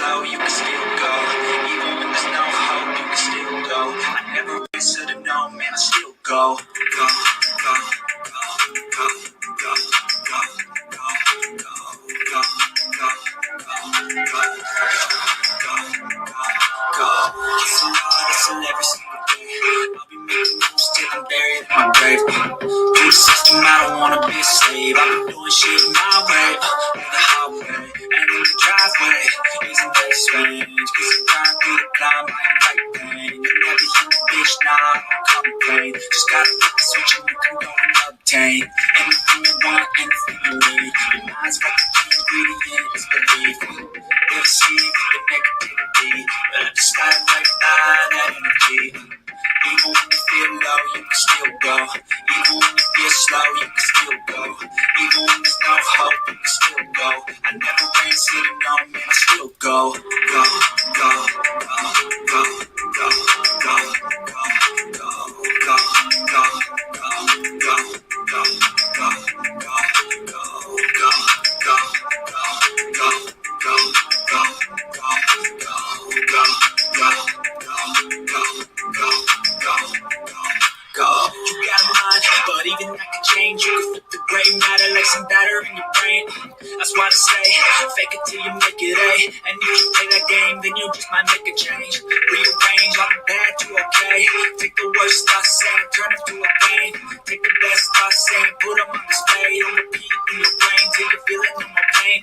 slow, you can still go. Even when there's no hope, you can still go. I never answer to no, man, I still go. Go, go, go, go, go, go, go, go, go, go, go, go, go. Hustle hard, hustle every single day. I'll be making moves till I'm buried in my grave. Through the system, I don't wanna be a slave. I've been doing shit my way, on the highway, and in the driveway. Isn't that strange? Cause I grind through the climb, I ain't like pain. You never hit the bitch, nah, I don't complain. Just gotta hit the switch and you can go and obtain anything you want, anything you need. Your mind's like the key ingredient is belief. We'll see with the negativity, but I just gotta right by that energy. Even when you feel low, you can still go. Even when you feel slow, you can still go. Even when there's no hope, you can still go. I never answer to no, man, I still go. Go, go, go, go, go, go, go, go, go, go, go, go, go, go, go, you got a mind, but even that can change. You can flip the gray matter like some batter in your brain. That's why I say, fake it till you make it A. And if you play that game, then you just might make a change. Rearrange all the bad to okay. Take the worst thoughts saying, turn them to a game. Take the best thoughts saying, put them on display. On repeat in your brain till you're feeling no more pain.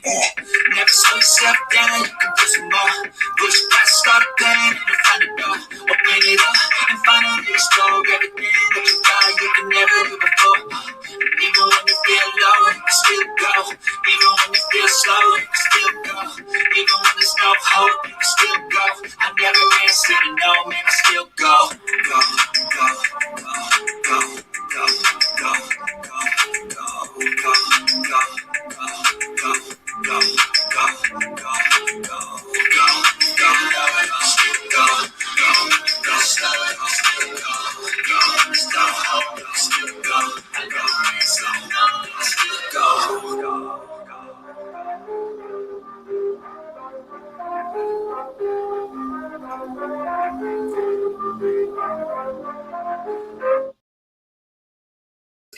Never slow yourself down, you can do some more. Push past, start a pain, and you find a door. Open it up and finally explore everything that you thought you could never do before. And even when you feel low, you can still go. Even when you feel slow, you can still go. Even when there's no hope, you can still go. I never answer to no, man, I still go. Go, go, go, go, go, go, go, go, go, go, go, go, go, go, go,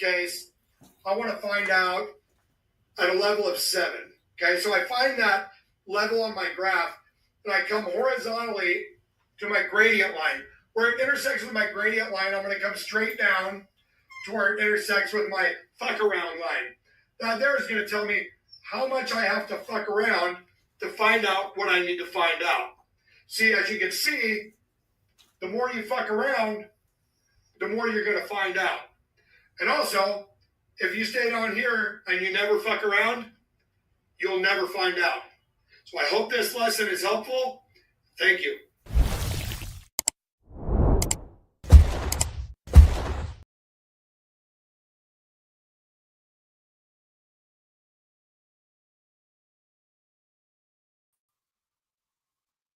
case, I want to find out at a level of 7. Okay, so I find that level on my graph, and I come horizontally to my gradient line. Where it intersects with my gradient line, I'm going to come straight down to where it intersects with my fuck around line. Now there is going to tell me how much I have to fuck around to find out what I need to find out. See, as you can see, the more you fuck around, the more you're going to find out. And also, if you stay down here and you never fuck around, you'll never find out. So I hope this lesson is helpful. Thank you.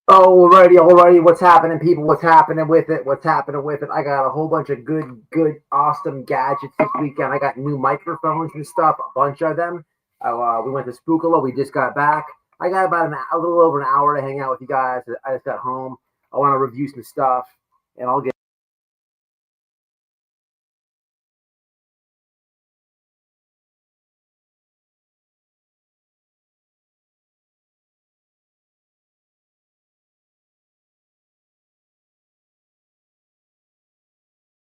Alrighty. What's happening, people? What's happening with it? I got a whole bunch of good, awesome gadgets this weekend. I got new microphones and stuff, a bunch of them. We went to Spookalo. We just got back. I got about a little over an hour to hang out with you guys. I just got home. I want to review some stuff, and I'll get.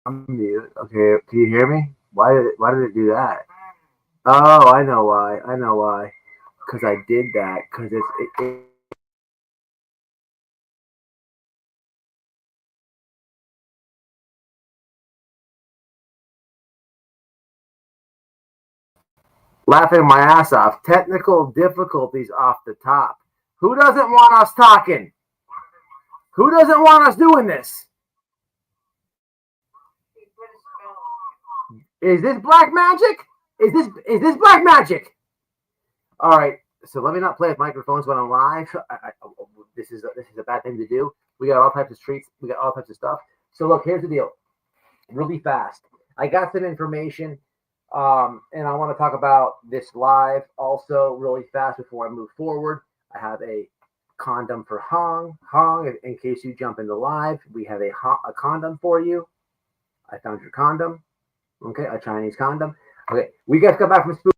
I'm mute. Okay, can you hear me? Why did it do that? Oh, I know why. Because I did that. Because it laughing my ass off. Technical difficulties off the top. Who doesn't want us talking? Who doesn't want us doing this? Is this black magic? Is this black magic? All right. So let me not play with microphones when I'm live. This is a bad thing to do. We got all types of treats. We got all types of stuff. So look, here's the deal. Really fast. I got some information, and I want to talk about this live also really fast before I move forward. I have a condom for Hong. Hong, in case you jump into live, we have a condom for you. I found your condom. Okay, a Chinese condom. Okay, we guys got back from school.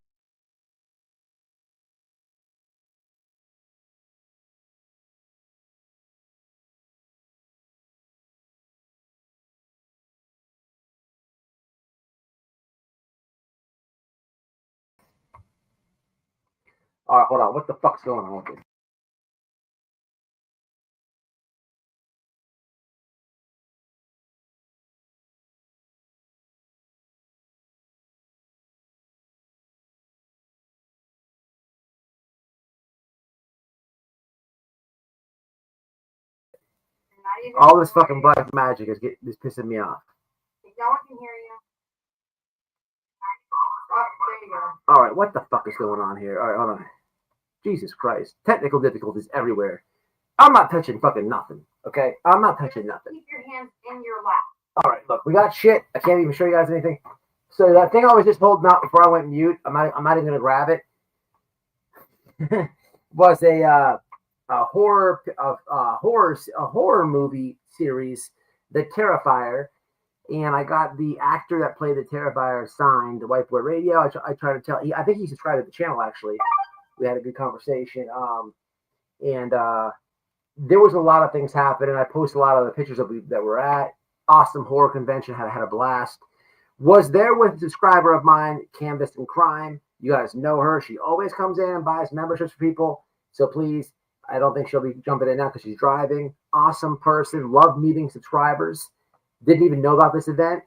All right, hold on. What the fuck's going on with this? All this fucking black magic is pissing me off. No one can hear you. Oh, there you go. All right, what the fuck is going on here? All right, hold on. Jesus Christ. Technical difficulties everywhere. I'm not touching fucking nothing, okay? I'm not touching nothing. Keep your hands in your lap. All right, look, we got shit. I can't even show you guys anything. So that thing I was just holding out before I went mute, I'm not even going to grab it, was a horror movie series, The Terrifier. And I got the actor that played the Terrifier signed to Whiteboard Radio. I tried to tell. I think he subscribed to the channel. Actually, we had a good conversation. And there was a lot of things happening. I posted a lot of the pictures that we're at. Awesome horror convention. Had a blast. Was there with a subscriber of mine, Canvas and Crime. You guys know her. She always comes in and buys memberships for people. So please, I don't think she'll be jumping in now because she's driving. Awesome person. Love meeting subscribers. Didn't even know about this event.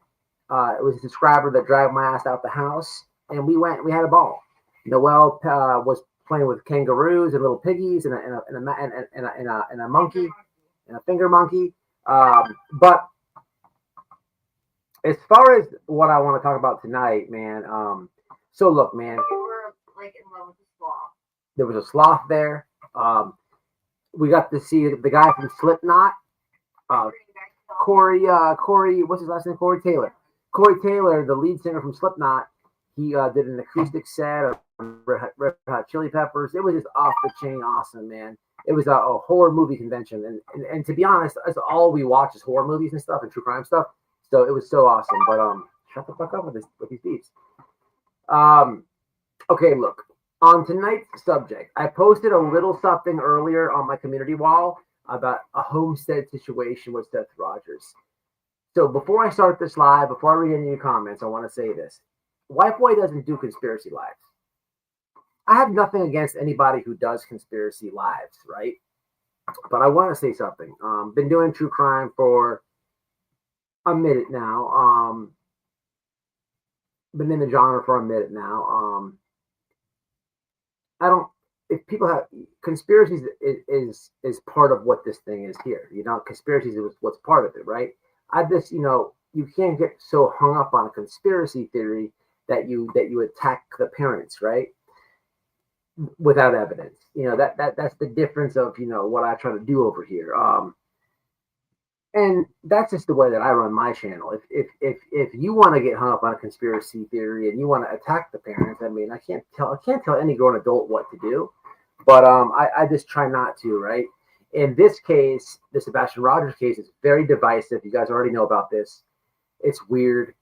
It was a subscriber that dragged my ass out the house, and we had a ball. Noelle was playing with kangaroos and little piggies and a monkey and a finger monkey. But as far as what I want to talk about tonight, man. So look, man. You were like in love with the sloth. There was a sloth there. We got to see the guy from Slipknot. Corey, what's his last name? Corey Taylor. Corey Taylor, the lead singer from Slipknot, he did an acoustic set of Red Hot Chili Peppers. It was just off the chain awesome, man. It was a horror movie convention, and to be honest, that's all we watch is horror movies and stuff and true crime stuff. So it was so awesome. But shut the fuck up with these beeps. Okay, look. On tonight's subject, I posted a little something earlier on my community wall about a Homestead situation with Seth Rogers. So before I start this live, before I read any comments, I want to say this. WHITEBOY doesn't do conspiracy lives. I have nothing against anybody who does conspiracy lives, right? But I want to say something. Been doing true crime for a minute now. Been in the genre for a minute now. If people have conspiracies is part of what this thing is here. You know, conspiracies is what's part of it, right? You can't get so hung up on a conspiracy theory that you attack the parents, right? Without evidence. You know, that's the difference of, what I try to do over here. And that's just the way that I run my channel. If you want to get hung up on a conspiracy theory and you want to attack the parents, I mean, I can't tell any grown adult what to do. But I just try not to, right? In this case, the Sebastian Rogers case is very divisive. You guys already know about this. It's weird.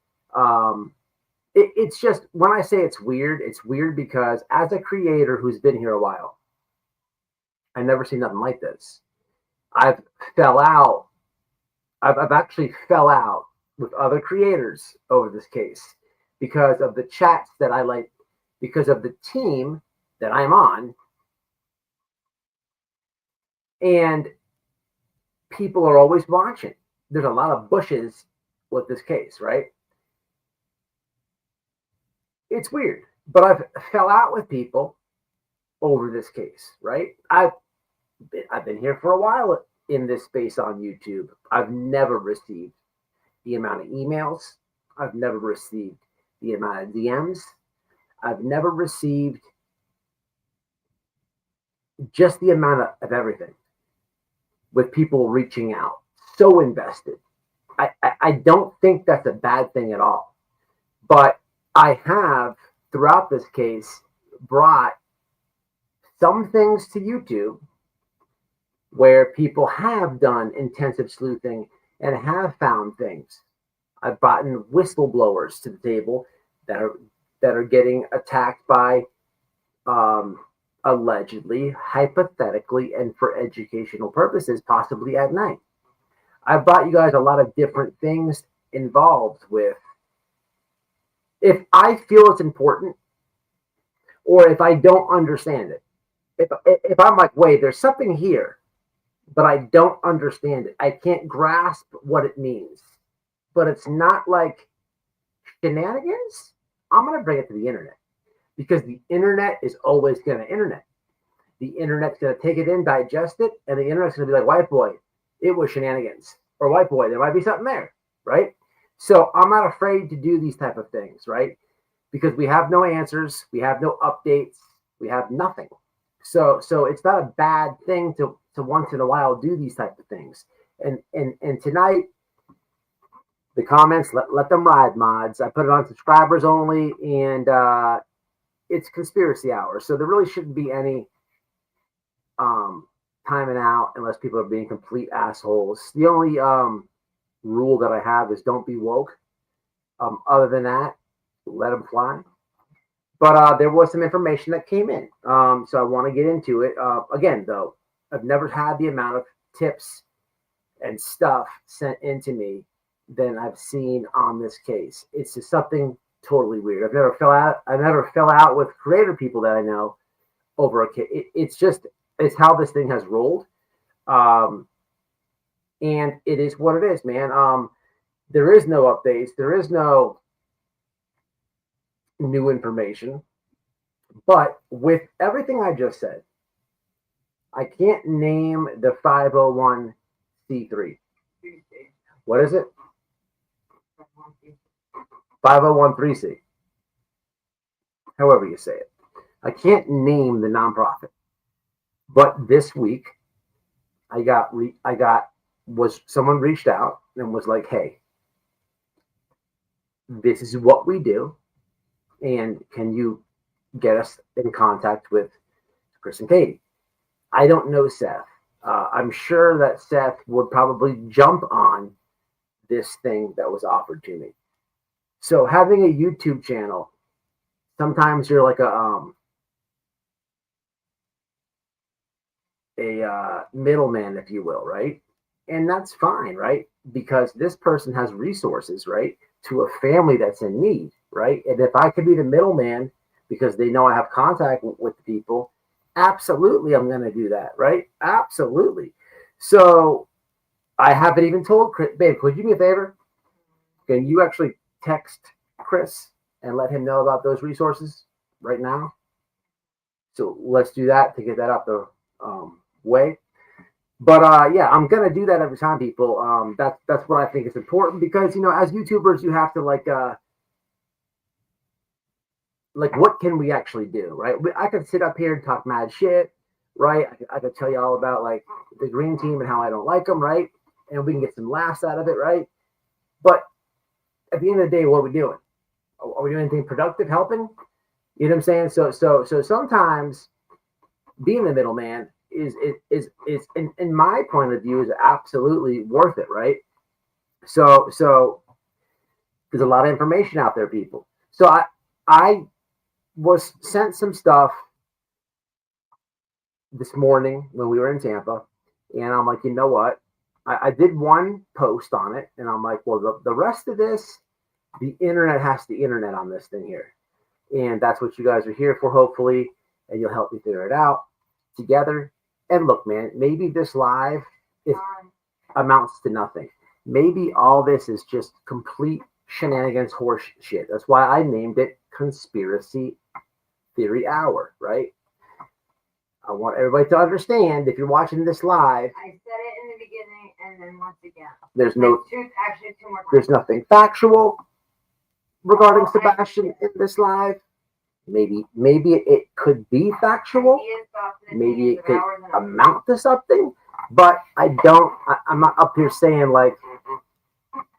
It's just, when I say it's weird because as a creator who's been here a while, I've never seen nothing like this. I've actually fell out with other creators over this case because of the chats that I like, because of the team that I'm on. And people are always watching. There's a lot of bushes with this case, right? It's weird, but I've fell out with people over this case, right? I've been here for a while in this space on YouTube. I've never received the amount of emails. I've never received the amount of DMs. I've never received just the amount of everything, with people reaching out, so invested. I don't think that's a bad thing at all. But I have, throughout this case, brought some things to YouTube where people have done intensive sleuthing and have found things. I've brought in whistleblowers to the table that are getting attacked by allegedly, hypothetically, and for educational purposes, possibly at night. I've brought you guys a lot of different things involved with. If I feel it's important, or if I don't understand it, if I'm like, wait, there's something here, but I don't understand it, I can't grasp what it means, but it's not like shenanigans, I'm going to bring it to the internet, because the internet is always going to internet. The internet's going to take it in, digest it, and the internet's going to be like, white boy, it was shenanigans. Or white boy, there might be something there, right? So I'm not afraid to do these type of things, right? Because we have no answers, we have no updates, we have nothing. So it's not a bad thing to once in a while do these type of things. And tonight, the comments, let them ride, mods. I put it on subscribers only, and it's conspiracy hour. So there really shouldn't be any timing out unless people are being complete assholes. The only rule that I have is don't be woke. Other than that, let them fly. But there was some information that came in. So I want to get into it. Again, though, I've never had the amount of tips and stuff sent into me than I've seen on this case. It's just something totally weird. I've never fell out with creator people that I know over a case. It's how this thing has rolled. And it is what it is, man. There is no updates. There is no new information. But with everything I just said, I can't name the 501c3. What is it? 501c. However you say it. I can't name the nonprofit. But this week, someone reached out and was like, hey, this is what we do. And can you get us in contact with Chris and Katie? I don't know Seth. I'm sure that Seth would probably jump on this thing that was offered to me. So having a YouTube channel, sometimes you're like a middleman, if you will, right? And that's fine, right? Because this person has resources, right, to a family that's in need, right? And if I could be the middleman because they know I have contact with the people, absolutely, I'm going to do that, right? Absolutely. So I haven't even told Chris, babe, could you do me a favor? Can you actually text Chris and let him know about those resources right now? So let's do that to get that out the way. But yeah, I'm gonna do that every time, people. That's what I think is important, because as YouTubers, you have to like what can we actually do, right? I could sit up here and talk mad shit, right? I could tell you all about like the green team and how I don't like them, right? And we can get some laughs out of it, right? But at the end of the day, what are we doing? Are we doing anything productive, helping? You know what I'm saying? So sometimes being the middleman is in my point of view is absolutely worth it, right? So there's a lot of information out there, people. So I was sent some stuff this morning when we were in Tampa, and I'm like, you know what? I did one post on it, and I'm like, well, the rest of this, the internet has the internet on this thing here. And that's what you guys are here for, hopefully, and you'll help me figure it out together. And look, man, maybe this live amounts to nothing. Maybe all this is just complete shenanigans, horse shit. That's why I named it Conspiracy Theory Hour, right? I want everybody to understand, if you're watching this live, I said it in the beginning and then once again. There's two more times. There's nothing factual regarding Sebastian in this live. Maybe it could be factual. Maybe it could amount to something, but I'm not up here saying like,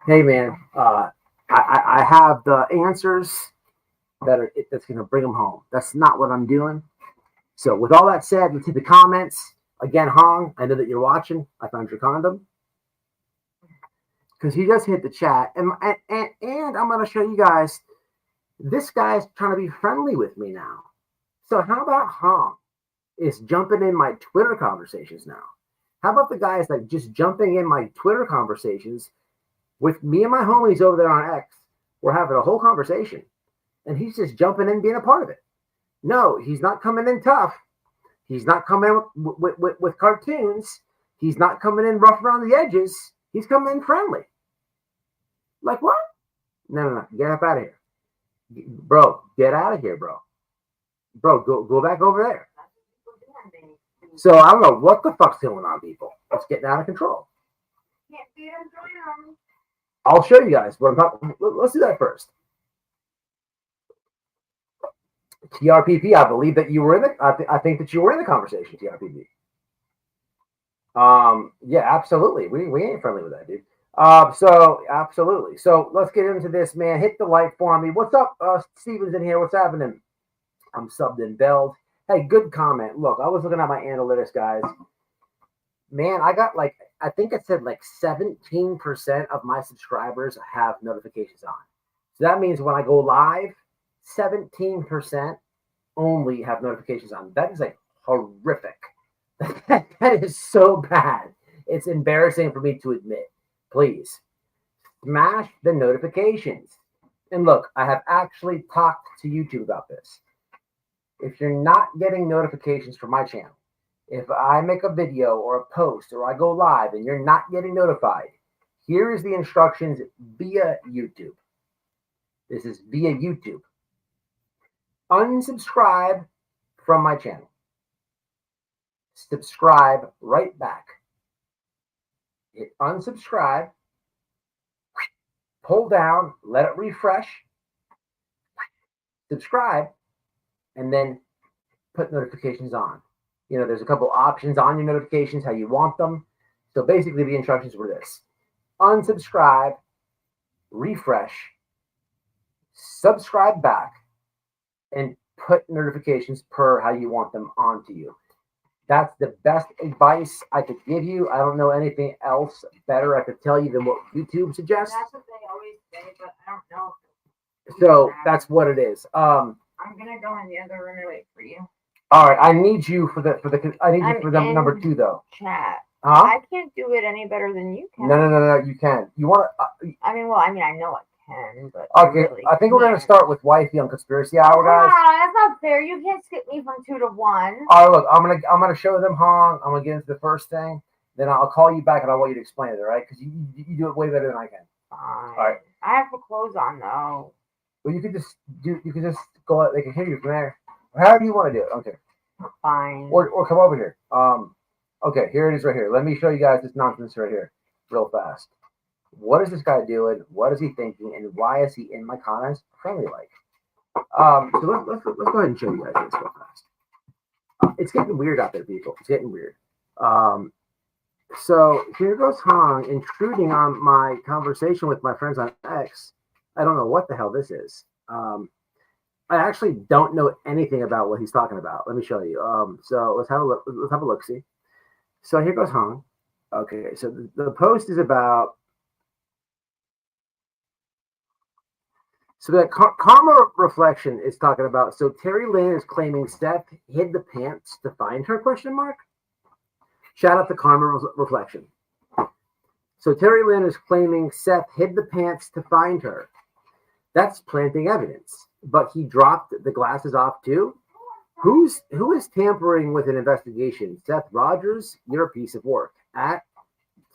hey man, I have the answers that's going to bring them home. That's not what I'm doing. So with all that said, let's hit the comments. Again, Hong, I know that you're watching. I found your condom. Because he just hit the chat. And I'm going to show you guys, this guy's trying to be friendly with me now. So how about Hong is jumping in my Twitter conversations now? How about the guys like just jumping in my Twitter conversations with me and my homies over there on X? We're having a whole conversation. And he's just jumping in, being a part of it. No, he's not coming in tough. He's not coming in with cartoons. He's not coming in rough around the edges. He's coming in friendly. Like what? No. Get up out of here. Bro, get out of here, bro. Bro, go back over there. So I don't know what the fuck's going on, people. It's getting out of control. Can't feed them, join them. I'll show you guys what I'm talking. Let's do that first. TRPP, I believe that you were in the. I think that you were in the conversation, TRPP. Yeah, absolutely. We ain't friendly with that, dude. So absolutely. So let's get into this, man. Hit the like for me. What's up? Steven's in here. What's happening? I'm subbed in Beld. Hey, good comment. Look, I was looking at my analytics, guys. Man, I got like, I think it said like 17% of my subscribers have notifications on. So that means when I go live, 17% only have notifications on. That is like horrific. That is so bad. It's embarrassing for me to admit. Please smash the notifications. And look, I have actually talked to YouTube about this. If you're not getting notifications from my channel, if I make a video or a post or I go live and you're not getting notified, here is the instructions via YouTube. This is via YouTube. Unsubscribe from my channel. Subscribe right back. Hit unsubscribe. Pull down, let it refresh. Subscribe, and then put notifications on. You know, there's a couple options on your notifications, how you want them. So basically the instructions were this: unsubscribe, refresh, subscribe back, and put notifications per how you want them onto you. That's the best advice I could give you. I don't know anything else better I could tell you than what YouTube suggests. That's what they always say, but I don't know. So that's what it is. I'm gonna go in the other room and wait for you. All right, I need you for the number 2 though. Chat. Huh? I can't do it any better than you can. No, you can. You want to? I mean, I know I can, but Okay, really I think we're gonna start with Wifey on Conspiracy Hour, guys. Wow, that's not fair. You can't skip me from 2 to 1. All right, look, I'm gonna show them Hong. I'm gonna get into the first thing, then I'll call you back and I want you to explain it. All right? Because you do it way better than I can. Fine. All right. I have to clothes on though. Well, you could just go out. They can hear you from there. However you want to do it. Okay. Fine. Or come over here. Okay, here it is right here. Let me show you guys this nonsense right here, real fast. What is this guy doing? What is he thinking? And why is he in my comments friendly like? So let's go ahead and show you guys this real fast. It's getting weird out there, people. It's getting weird. So here goes Hong intruding on my conversation with my friends on X. I don't know what the hell this is. I actually don't know anything about what he's talking about. Let me show you. So let's have a look. Let's have a look. See. So here goes Hong. Okay. So the post is about. So that karma reflection is talking about. So Terry Lynn is claiming Steph hid the pants to find her ? Shout out to Karma Reflection. So Terry Lynn is claiming Seth hid the pants to find her. That's planting evidence. But he dropped the glasses off too? Who is tampering with an investigation? Seth Rogers, you're a piece of work. At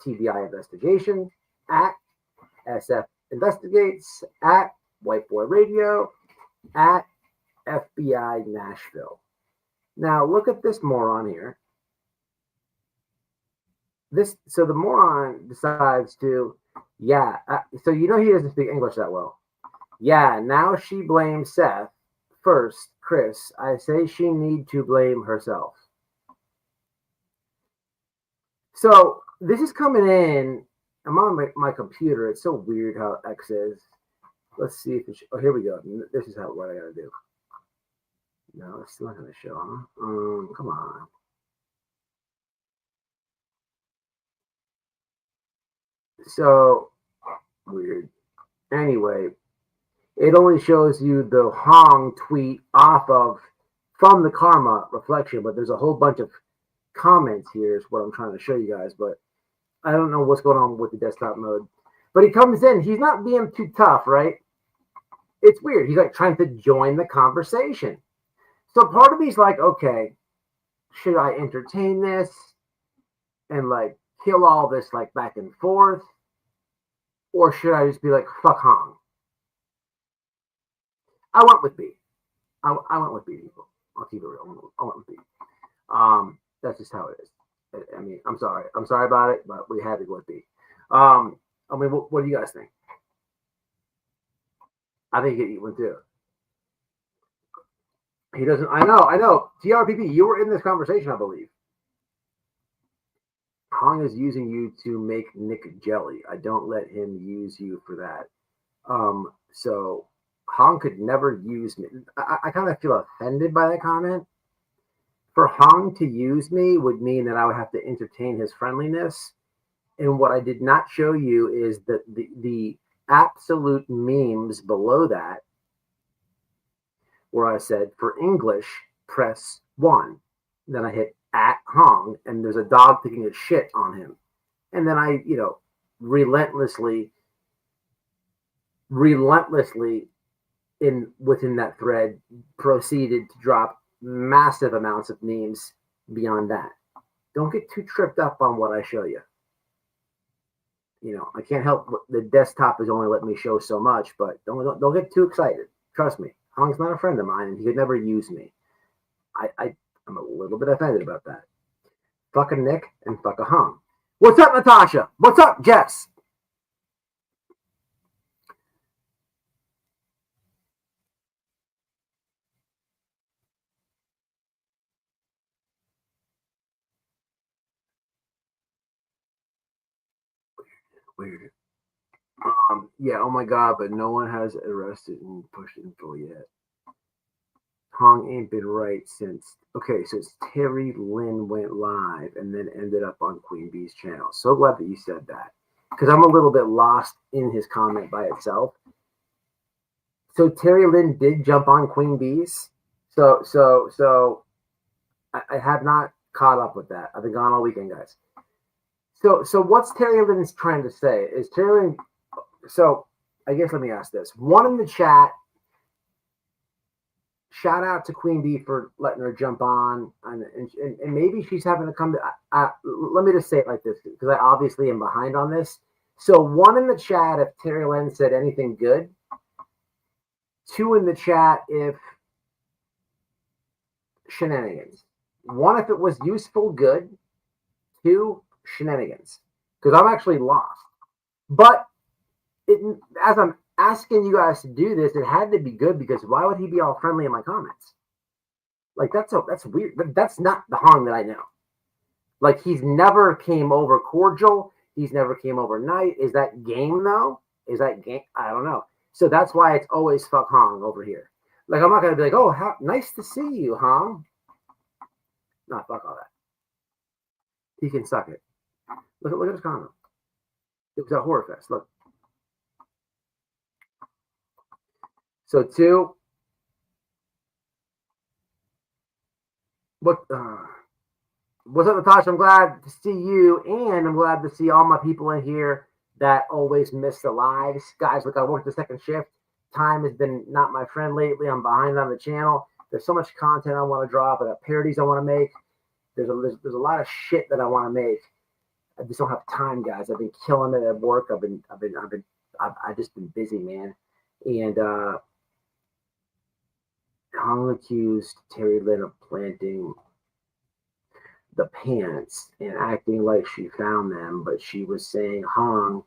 TBI Investigation, at SF Investigates, at White Boy Radio, at FBI Nashville. Now look at this moron here. So the moron decides to, so you know he doesn't speak English that well. Yeah, now she blames Seth. First, Chris, I say she need to blame herself. So this is coming in. I'm on my computer. It's so weird how X is. Let's see if here we go. This is what I gotta do. No, it's still not gonna show. Come on. So weird. Anyway, it only shows you the Hong tweet from the karma reflection, but there's a whole bunch of comments here is what I'm trying to show you guys, but I don't know what's going on with the desktop mode. But he comes in, he's not being too tough, right? It's weird. He's like trying to join the conversation. So part of me's like, okay, should I entertain this and like kill all this like back and forth? Or should I just be like, fuck Hong? I went with B. I went with B, people. I'll keep it real. I went with B. That's just how it is. I mean, I'm sorry. I'm sorry about it, but we had to go with B. I mean, what do you guys think? I think he could eat one too. He doesn't. I know. TRPP, you were in this conversation, I believe. Hong is using you to make Nick jelly. I don't let him use you for that. So Hong could never use me. I kind of feel offended by that comment. For Hong to use me would mean that I would have to entertain his friendliness. And what I did not show you is that the absolute memes below that, where I said, for English, press 1. Then I hit at Hong, and there's a dog taking a shit on him. And then I, relentlessly within that thread proceeded to drop massive amounts of memes beyond that. Don't get too tripped up on what I show you. I can't help the desktop is only letting me show so much, but don't get too excited. Trust me, Hong's not a friend of mine, and he could never use me. I'm a little bit offended about that. Fuck a Nick and fuck a Hong. What's up, Natasha? What's up, Jess? Weird. Yeah, oh my God, but no one has arrested and pushed info yet. Hong ain't been right since. Okay, so it's Terry Lynn went live and then ended up on Queen Bee's channel. So glad that you said that, because I'm a little bit lost in his comment by itself. So Terry Lynn did jump on Queen Bee's. So I have not caught up with that. I've been gone all weekend, guys. So what's Terry Lynn's trying to say? Is Terry Lynn, so I guess let me ask this. One in the chat, shout out to Queen Bee for letting her jump on, and maybe she's having to come to, let me just say it like this, because I obviously am behind on this. So one in the chat if Terry Lynn said anything good. 2 in the chat if shenanigans. 1 if it was useful, good. 2 shenanigans, because I'm actually lost. But as I'm asking you guys to do this, it had to be good, because why would he be all friendly in my comments? Like, that's weird. That's not the Hong that I know. Like, he's never came over cordial. He's never came over nice. Is that game though? Is that game? I don't know. So that's why it's always fuck Hong over here. Like, I'm not gonna be like, oh, how nice to see you, Hong. No, fuck all that. He can suck it. Look at his comment. It was a horror fest. Look. So 2. What's up, Natasha? I'm glad to see you, and I'm glad to see all my people in here that always miss the lives. Guys, look, I worked the second shift. Time has been not my friend lately. I'm behind on the channel. There's so much content I want to drop, and parodies I want to make. There's a lot of shit that I want to make. I just don't have time, guys. I've been killing it at work. I've just been busy, man. And Hong accused Terry Lynn of planting the pants and acting like she found them, but she was saying, Hong,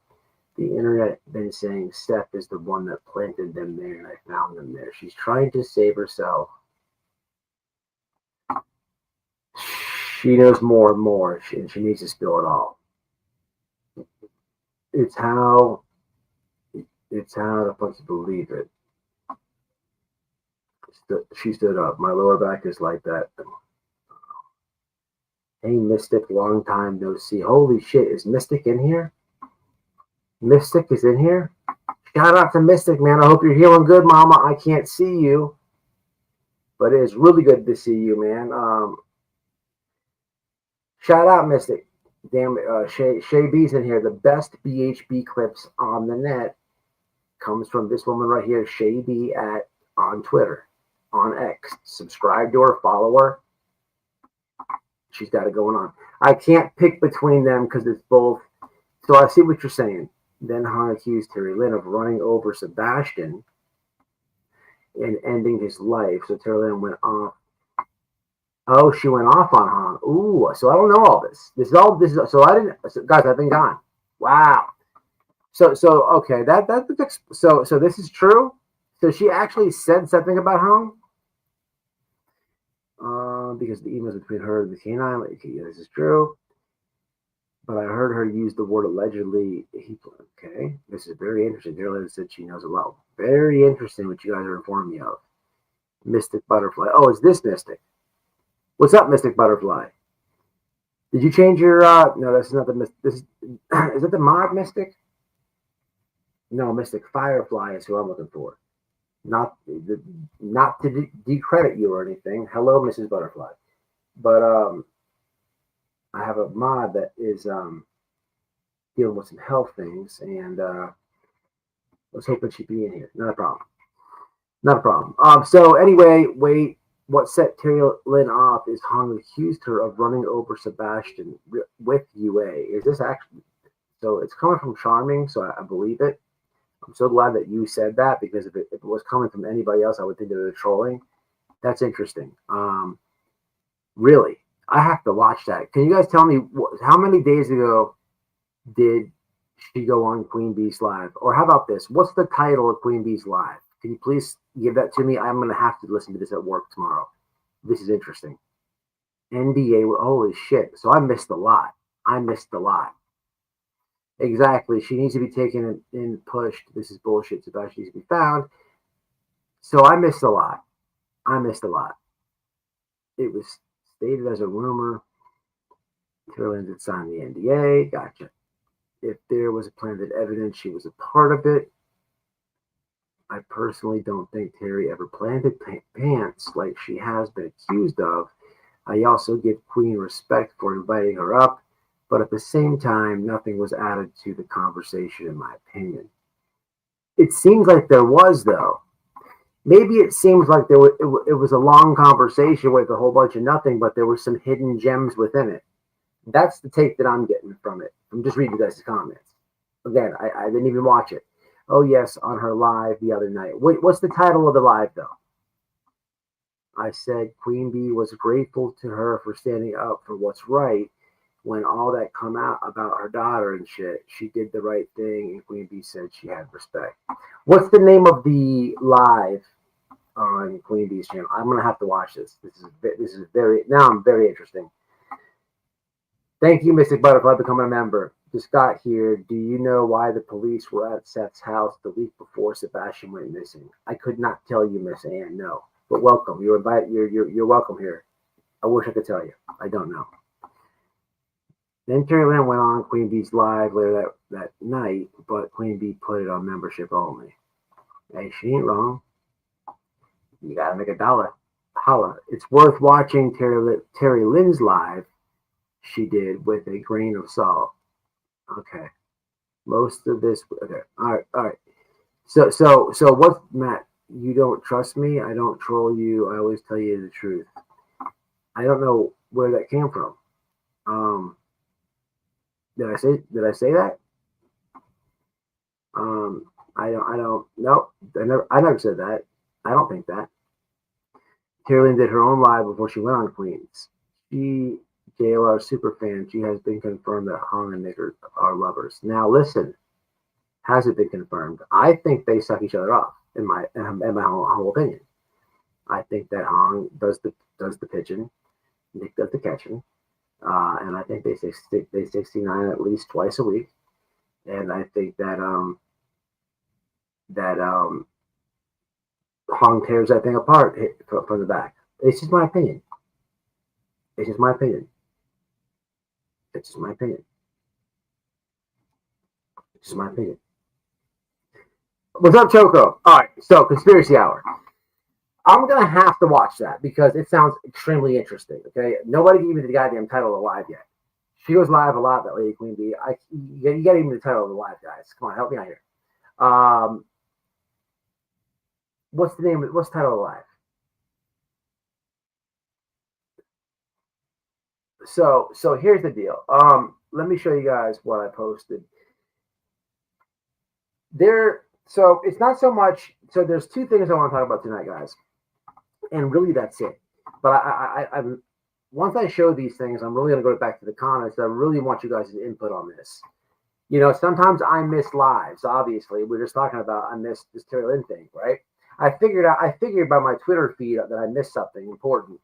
the internet been saying Steph is the one that planted them there and I found them there. She's trying to save herself. She knows more and more, and she needs to spill it all. It's how the fuck you believe it. She stood up. My lower back is like that. Hey, Mystic, long time no see. Holy shit, is Mystic in here? Mystic is in here. Shout out to Mystic, man. I hope you're healing good, Mama. I can't see you, but it is really good to see you, man. Shout out Mystic. Damn it, Shay B's in here. The best BHB clips on the net comes from this woman right here, Shay B on Twitter, on X. Subscribe to her, follow her. She's got it going on. I can't pick between them because it's both. So I see what you're saying. Then Hong accused Terry Lynn of running over Sebastian and ending his life. So Terry Lynn went off. Oh, she went off on Hong. Ooh, so I don't know all this. So I didn't. So guys, I've been gone. Wow. So okay. So this is true. So she actually said something about Hong. Because the emails between her and the canine. Yeah, this is true. But I heard her use the word allegedly. Okay, this is very interesting. Darlene said she knows a lot. Very interesting what you guys are informing me of. Mystic Butterfly. Oh, is this Mystic? What's up, Mystic Butterfly? Did you change your? No, this is not the Mystic. Is it the mod Mystic? No, Mystic Firefly is who I'm looking for. Not to decredit you or anything. Hello, Mrs. Butterfly. But I have a mod that is dealing with some health things, and I was hoping she'd be in here. Not a problem. Not a problem. So anyway, what set Terry Lynn off is Hong accused her of running over Sebastian with UA. Is this actually? So it's coming from Charming, so I believe it. I'm so glad that you said that, because if it was coming from anybody else, I would think they were trolling. That's interesting. Really, I have to watch that. Can you guys tell me how many days ago did she go on Queen Bee's Live? Or how about this? What's the title of Queen Bee's Live? Can you please give that to me? I'm going to have to listen to this at work tomorrow. This is interesting. NDA. Holy shit. So I missed a lot. Exactly. She needs to be taken and pushed. This is bullshit. Sebastian needs to be found. So I missed a lot. It was stated as a rumor. Carolyn did sign the NDA. Gotcha. If there was a planted evidence, she was a part of it. I personally don't think Terry ever planted pants like she has been accused of. I also give Queen respect for inviting her up, but at the same time, nothing was added to the conversation, in my opinion. It seems like there was, though. Maybe it seems like it was a long conversation with a whole bunch of nothing, but there were some hidden gems within it. That's the take that I'm getting from it. I'm just reading you guys' comments. Again, I didn't even watch it. Oh, yes, on her live the other night. Wait, what's the title of the live, though? I said Queen Bee was grateful to her for standing up for what's right when all that come out about her daughter and shit. She did the right thing, and Queen Bee said she had respect. What's the name of the live on Queen Bee's channel? I'm going to have to watch this. This is very, now I'm very interesting. Thank you, Mystic Butterfly, for becoming a member. Just got here. Do you know why the police were at Seth's house the week before Sebastian went missing? I could not tell you, Miss Ann. No, but welcome. You're invited. You're welcome here. I wish I could tell you. I don't know. Then Terry Lynn went on Queen Bee's Live later that night, but Queen Bee put it on membership only. Hey, she ain't wrong. You gotta make a dollar. Holla. It's worth watching Terry Lynn's live. She did with a grain of salt. Okay. Most of this. Okay. All right. So what, Matt? You don't trust me? I don't troll you. I always tell you the truth. I don't know where that came from. Did I say that? I don't. No, I never said that. I don't think that. Carolyn did her own live before she went on Queens. She, JLR super fan. She has been confirmed that Hong and Nick are lovers. Now listen, has it been confirmed? I think they suck each other off. In my whole opinion, I think that Hong does the pitching, Nick does the catching, and I think they 69 at least twice a week, and I think that Hong tears that thing apart from the back. It's just my opinion. Just my opinion. What's up, Choco? All right, so Conspiracy Hour. I'm gonna have to watch that because it sounds extremely interesting. Okay, nobody gave me the goddamn title of live yet. She goes live a lot, that lady Queen Bee. You gotta give me the title of the live, guys. Come on, help me out here. What's the name? What's the title of the live? So here's the deal. Let me show you guys what I posted. So it's not so much. So there's two things I want to talk about tonight, guys, and really that's it. But I'm once I show these things, I'm really gonna go back to the comments. I really want you guys' input on this. You know, sometimes I miss lives. Obviously, we're just talking about I missed this Terry Lynn thing, right? I figured by my Twitter feed that I missed something important.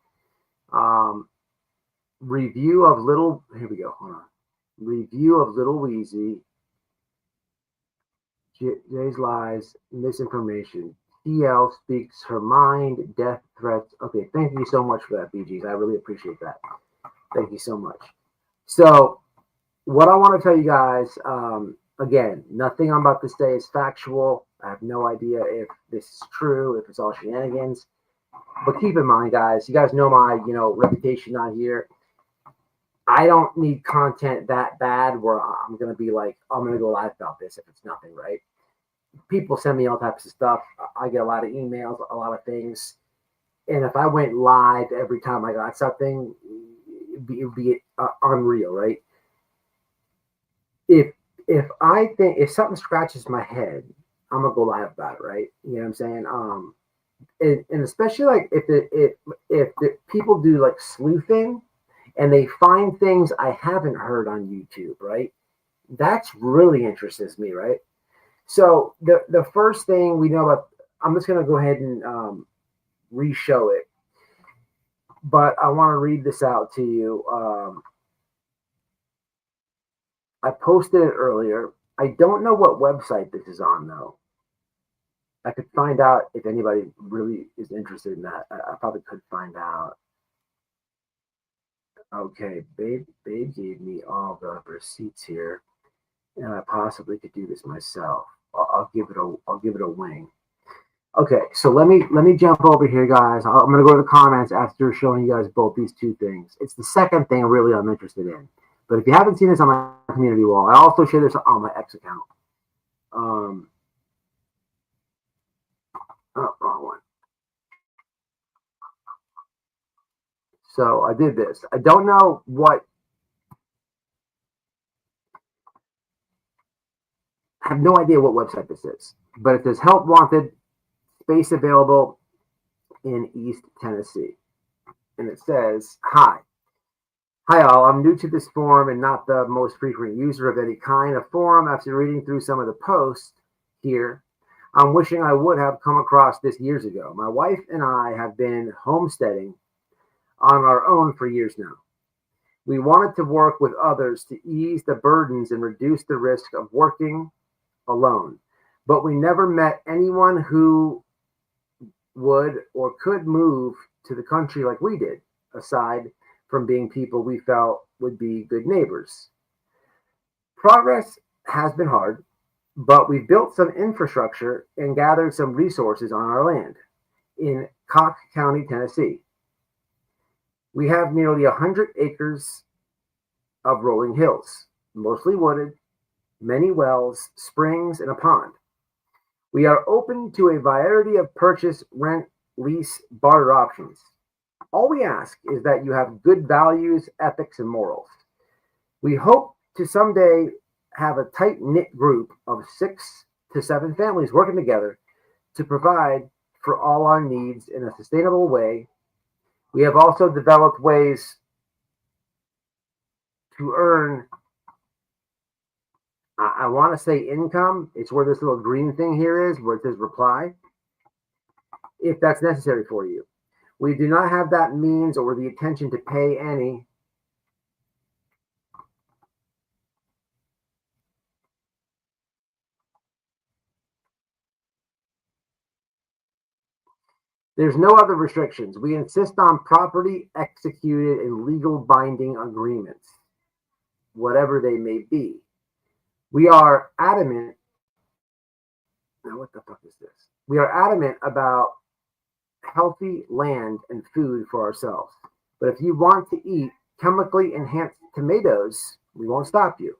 Review of Little. Here we go. Hold on. Review of Little Weezy. Jay's lies, misinformation. TL speaks her mind, death threats. Okay, thank you so much for that, BGs. I really appreciate that. Thank you so much. So, what I want to tell you guys, again, nothing I'm about to say is factual. I have no idea if this is true, if it's all shenanigans. But keep in mind, guys, you guys know my, reputation out here. I don't need content that bad where I'm going to be like, I'm going to go live about this if it's nothing, right? People send me all types of stuff. I get a lot of emails, a lot of things. And if I went live every time I got something, it'd be unreal, right? If something scratches my head, I'm going to go live about it, right? You know what I'm saying? And especially like if the people do like sleuthing, and they find things I haven't heard on YouTube, right? That's really interests me, right? So the first thing we know about, I'm just going to go ahead and re-show it, but I want to read this out to you. I posted it earlier. I don't know what website this is on, though. I could find out if anybody really is interested in that. I probably could find out. Okay, babe gave me all the receipts here, and I possibly could do this myself. I'll give it a wing. Okay, so let me jump over here, guys. I'm gonna go to the comments after showing you guys both these two things. It's the second thing really I'm interested in. But if you haven't seen this on my community wall, I also share this on my X account. Oh, wrong one. So I did this. I don't know what. I have no idea what website this is, but it says help wanted, space available in East Tennessee. And it says, hi all, I'm new to this forum and not the most frequent user of any kind of forum. After reading through some of the posts here, I'm wishing I would have come across this years ago. My wife and I have been homesteading on our own for years now. We wanted to work with others to ease the burdens and reduce the risk of working alone, but we never met anyone who would or could move to the country like we did, aside from being people we felt would be good neighbors. Progress has been hard, but we built some infrastructure and gathered some resources on our land in Cook County, Tennessee. We have nearly 100 acres of rolling hills, mostly wooded, many wells, springs, and a pond. We are open to a variety of purchase, rent, lease, barter options. All we ask is that you have good values, ethics, and morals. We hope to someday have a tight-knit group of 6 to 7 families working together to provide for all our needs in a sustainable way. We have also developed ways to earn, I want to say income. It's where this little green thing here is, where it says reply, if that's necessary for you. We do not have that means or the intention to pay any. There's no other restrictions. We insist on property executed in legal binding agreements, whatever they may be. We are adamant. Now, what the fuck is this? We are adamant about healthy land and food for ourselves. But if you want to eat chemically enhanced tomatoes, we won't stop you.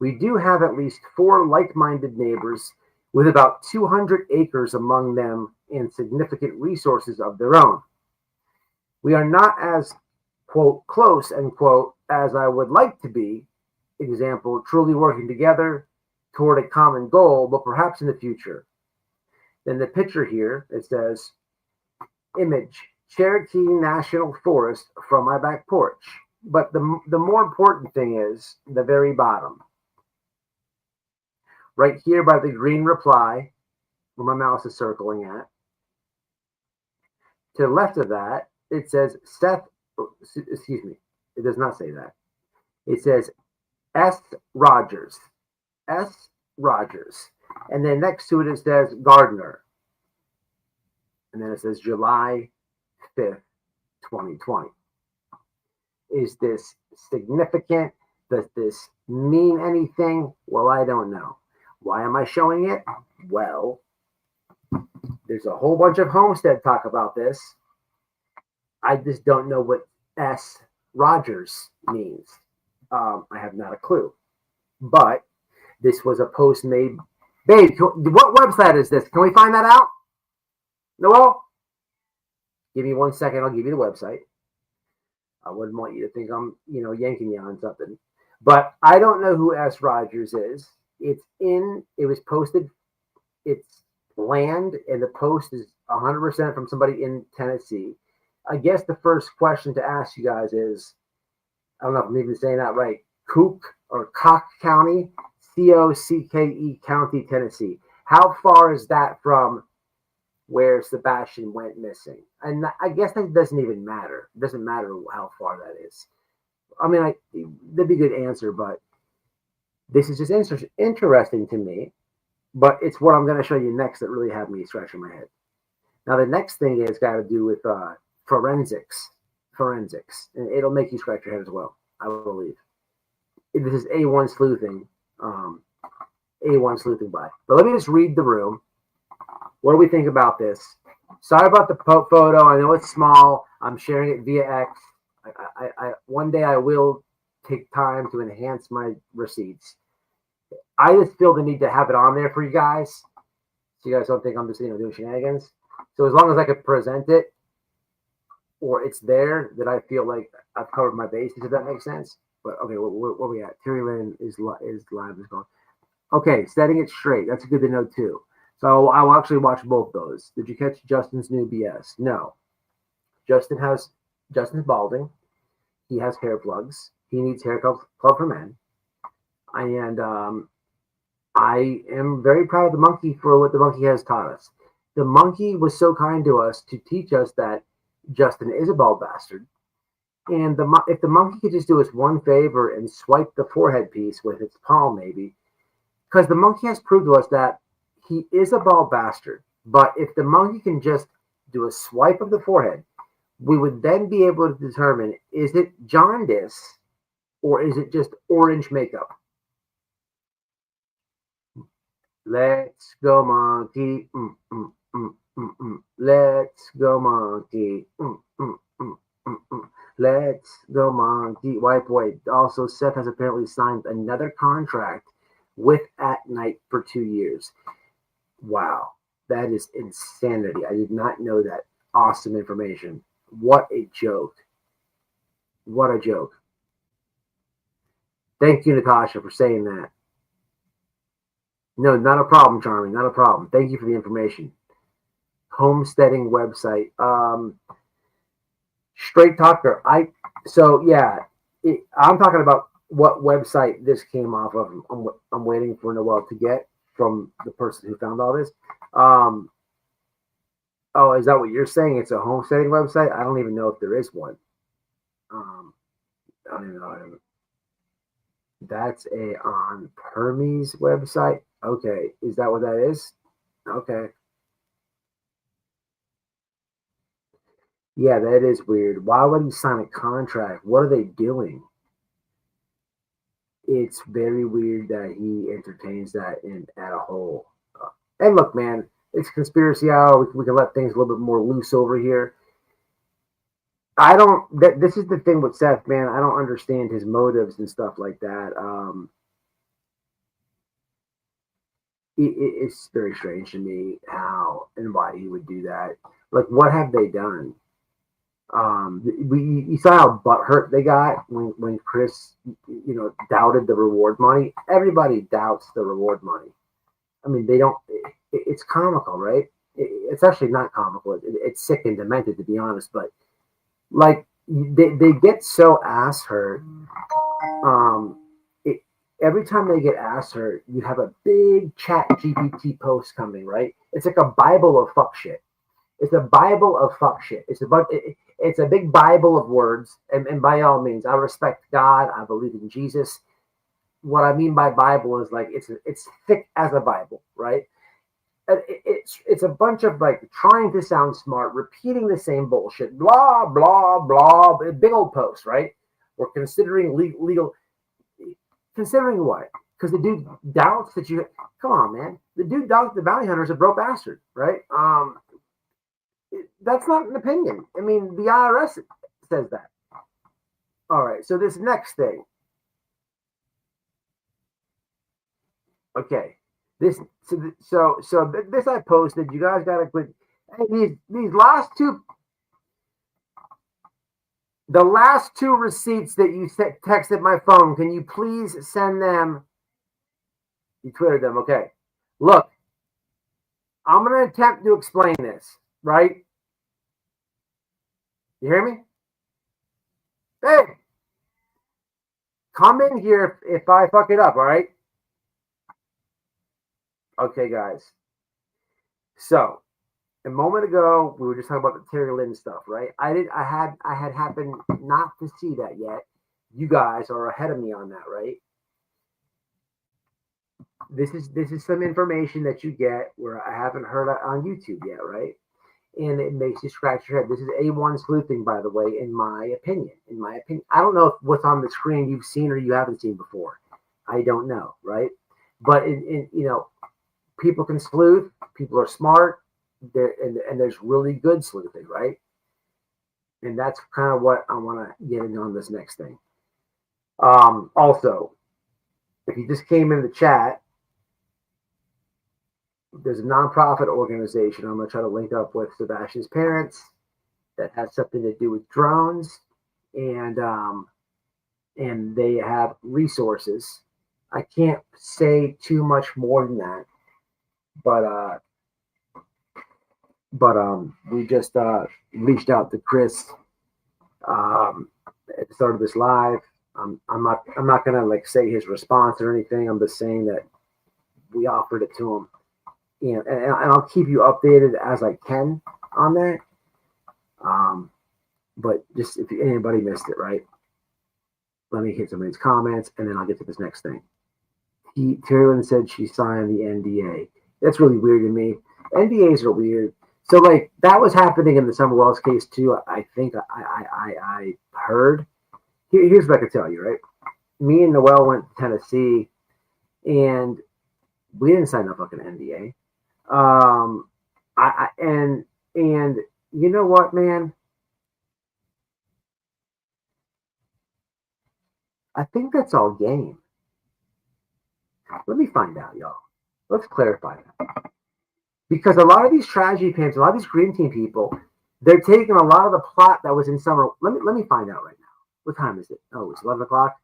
We do have at least 4 like-minded neighbors with about 200 acres among them and significant resources of their own. We are not as, quote, close, end quote, as I would like to be, example, truly working together toward a common goal, but perhaps in the future. Then the picture here, it says, image, Cherokee National Forest from my back porch. But the more important thing is the very bottom. Right here by the green reply, where my mouse is circling at. To the left of that, it says Seth, excuse me, it does not say that. It says S. Rogers. S. Rogers. And then next to it, it says Gardner. And then it says July 5th, 2020. Is this significant? Does this mean anything? Well, I don't know. Why am I showing it? Well, there's a whole bunch of Homestead talk about this. I just don't know what S. Rogers means. I have not a clue. But this was a post made. Babe, what website is this? Can we find that out? Noel? Give me 1 second. I'll give you the website. I wouldn't want you to think I'm, yanking you on something. But I don't know who S. Rogers is. It was posted, it's land, and the post is 100% from somebody in Tennessee. I guess the first question to ask you guys is, I don't know if I'm even saying that right, Cook County, Cokke County, Tennessee. How far is that from where Sebastian went missing? And I guess that doesn't even matter. It doesn't matter how far that is. I mean, that'd be a good answer, but this is just interesting to me. But it's what I'm going to show you next that really had me scratching my head. Now, the next thing is got to do with forensics. And it'll make you scratch your head as well, I believe. This is A1 sleuthing. A1 sleuthing by. But let me just read the room. What do we think about this? Sorry about the photo. I know it's small. I'm sharing it via X. One day I will take time to enhance my receipts. I just feel the need to have it on there for you guys, so you guys don't think I'm just doing shenanigans. So as long as I could present it, or it's there, that I feel like I've covered my bases, if that makes sense. But okay, where are we at? Terry Lynn is live. Is going. Okay, setting it straight. That's good to know too. So I will actually watch both those. Did you catch Justin's new BS? No. Justin's balding. He has hair plugs. He needs hair club for men. And I am very proud of the monkey for what the monkey has taught us. The monkey was so kind to us to teach us that Justin is a bald bastard. And if the monkey could just do us one favor and swipe the forehead piece with its palm, maybe, because the monkey has proved to us that he is a bald bastard. But if the monkey can just do a swipe of the forehead, we would then be able to determine, is it jaundice or is it just orange makeup? Let's go, monkey. Let's go, monkey. Let's go, monkey. White boy. Also, Seth has apparently signed another contract with At Night for 2 years. Wow. That is insanity. I did not know that. Awesome information. What a joke. What a joke. Thank you, Natasha, for saying that. No, not a problem, Charming. Not a problem. Thank you for the information. Homesteading website. Straight Talker. I'm talking about what website this came off of. I'm waiting for Noel to get from the person who found all this. Oh, is that what you're saying? It's a homesteading website? I don't even know if there is one. I don't even know. That's on Hermes website. Okay, is that what that is? Okay. Yeah, that is weird. Why would he sign a contract? What are they doing? it's very weird that he entertains that in at a whole. And look, man, it's conspiracy hour. We can let things a little bit more loose over here. I don't. This is the thing with Seth, man. I don't understand his motives and stuff like that. It's very strange to me how and why he would do that. Like, what have they done? You saw how butthurt they got when Chris, doubted the reward money. Everybody doubts the reward money. I mean, they don't. It's comical, right? It's actually not comical. It's sick and demented, to be honest. But like, they get so ass hurt. Every time they get ass hurt, you have a big Chat GPT post coming, right? It's like a Bible of fuck shit. It's a Bible of fuck shit. It's a big Bible of words. And by all means, I respect God. I believe in Jesus. What I mean by Bible is like it's thick as a Bible, right? It's a bunch of like trying to sound smart, repeating the same bullshit, blah blah blah. Big old post, right? We're considering legal. Considering what? Because the dude doubts that you. Come on, man. The dude doubts the bounty hunter is a broke bastard, right? That's not an opinion. I mean, the IRS says that. All right. So this next thing. Okay. This I posted. You guys got to quit. Hey, these last two. The last two receipts that you texted my phone, can you please send them? You Twittered them, okay. Look, I'm going to attempt to explain this, right? You hear me? Hey, come in here if I fuck it up, all right? Okay, guys. So, a moment ago, we were just talking about the Terry Lynn stuff, right? I had happened not to see that yet. You guys are ahead of me on that, right? This is some information that you get where I haven't heard on YouTube yet, right? And it makes you scratch your head. This is A1 sleuthing, by the way, in my opinion. I don't know if what's on the screen you've seen or you haven't seen before. I don't know, right? But people can sleuth. People are smart. And there's really good sleuthing, right? And that's kind of what I want to get into on this next thing. Also, if you just came in the chat, there's a nonprofit organization I'm going to try to link up with Sebastian's parents that has something to do with drones, and they have resources. I can't say too much more than that, but we just reached out to Chris at the start of this live. I'm not gonna like say his response or anything. I'm just saying that we offered it to him, and I'll keep you updated as I can on that. But just if anybody missed it, right? Let me hit somebody's comments, and then I'll get to this next thing. Terry Lynn said she signed the NDA. That's really weird to me. NDAs are weird. So like that was happening in the Summer Wells case too. I think I heard. Here's what I can tell you, right? Me and Noel went to Tennessee, and we didn't sign a fucking NDA. And you know what, man? I think that's all game. Let me find out, y'all. Let's clarify that. Because a lot of these tragedy pimps, a lot of these Green Team people, they're taking a lot of the plot that was in Summer. Let me find out right now. What time is it? Oh, it's 11 o'clock.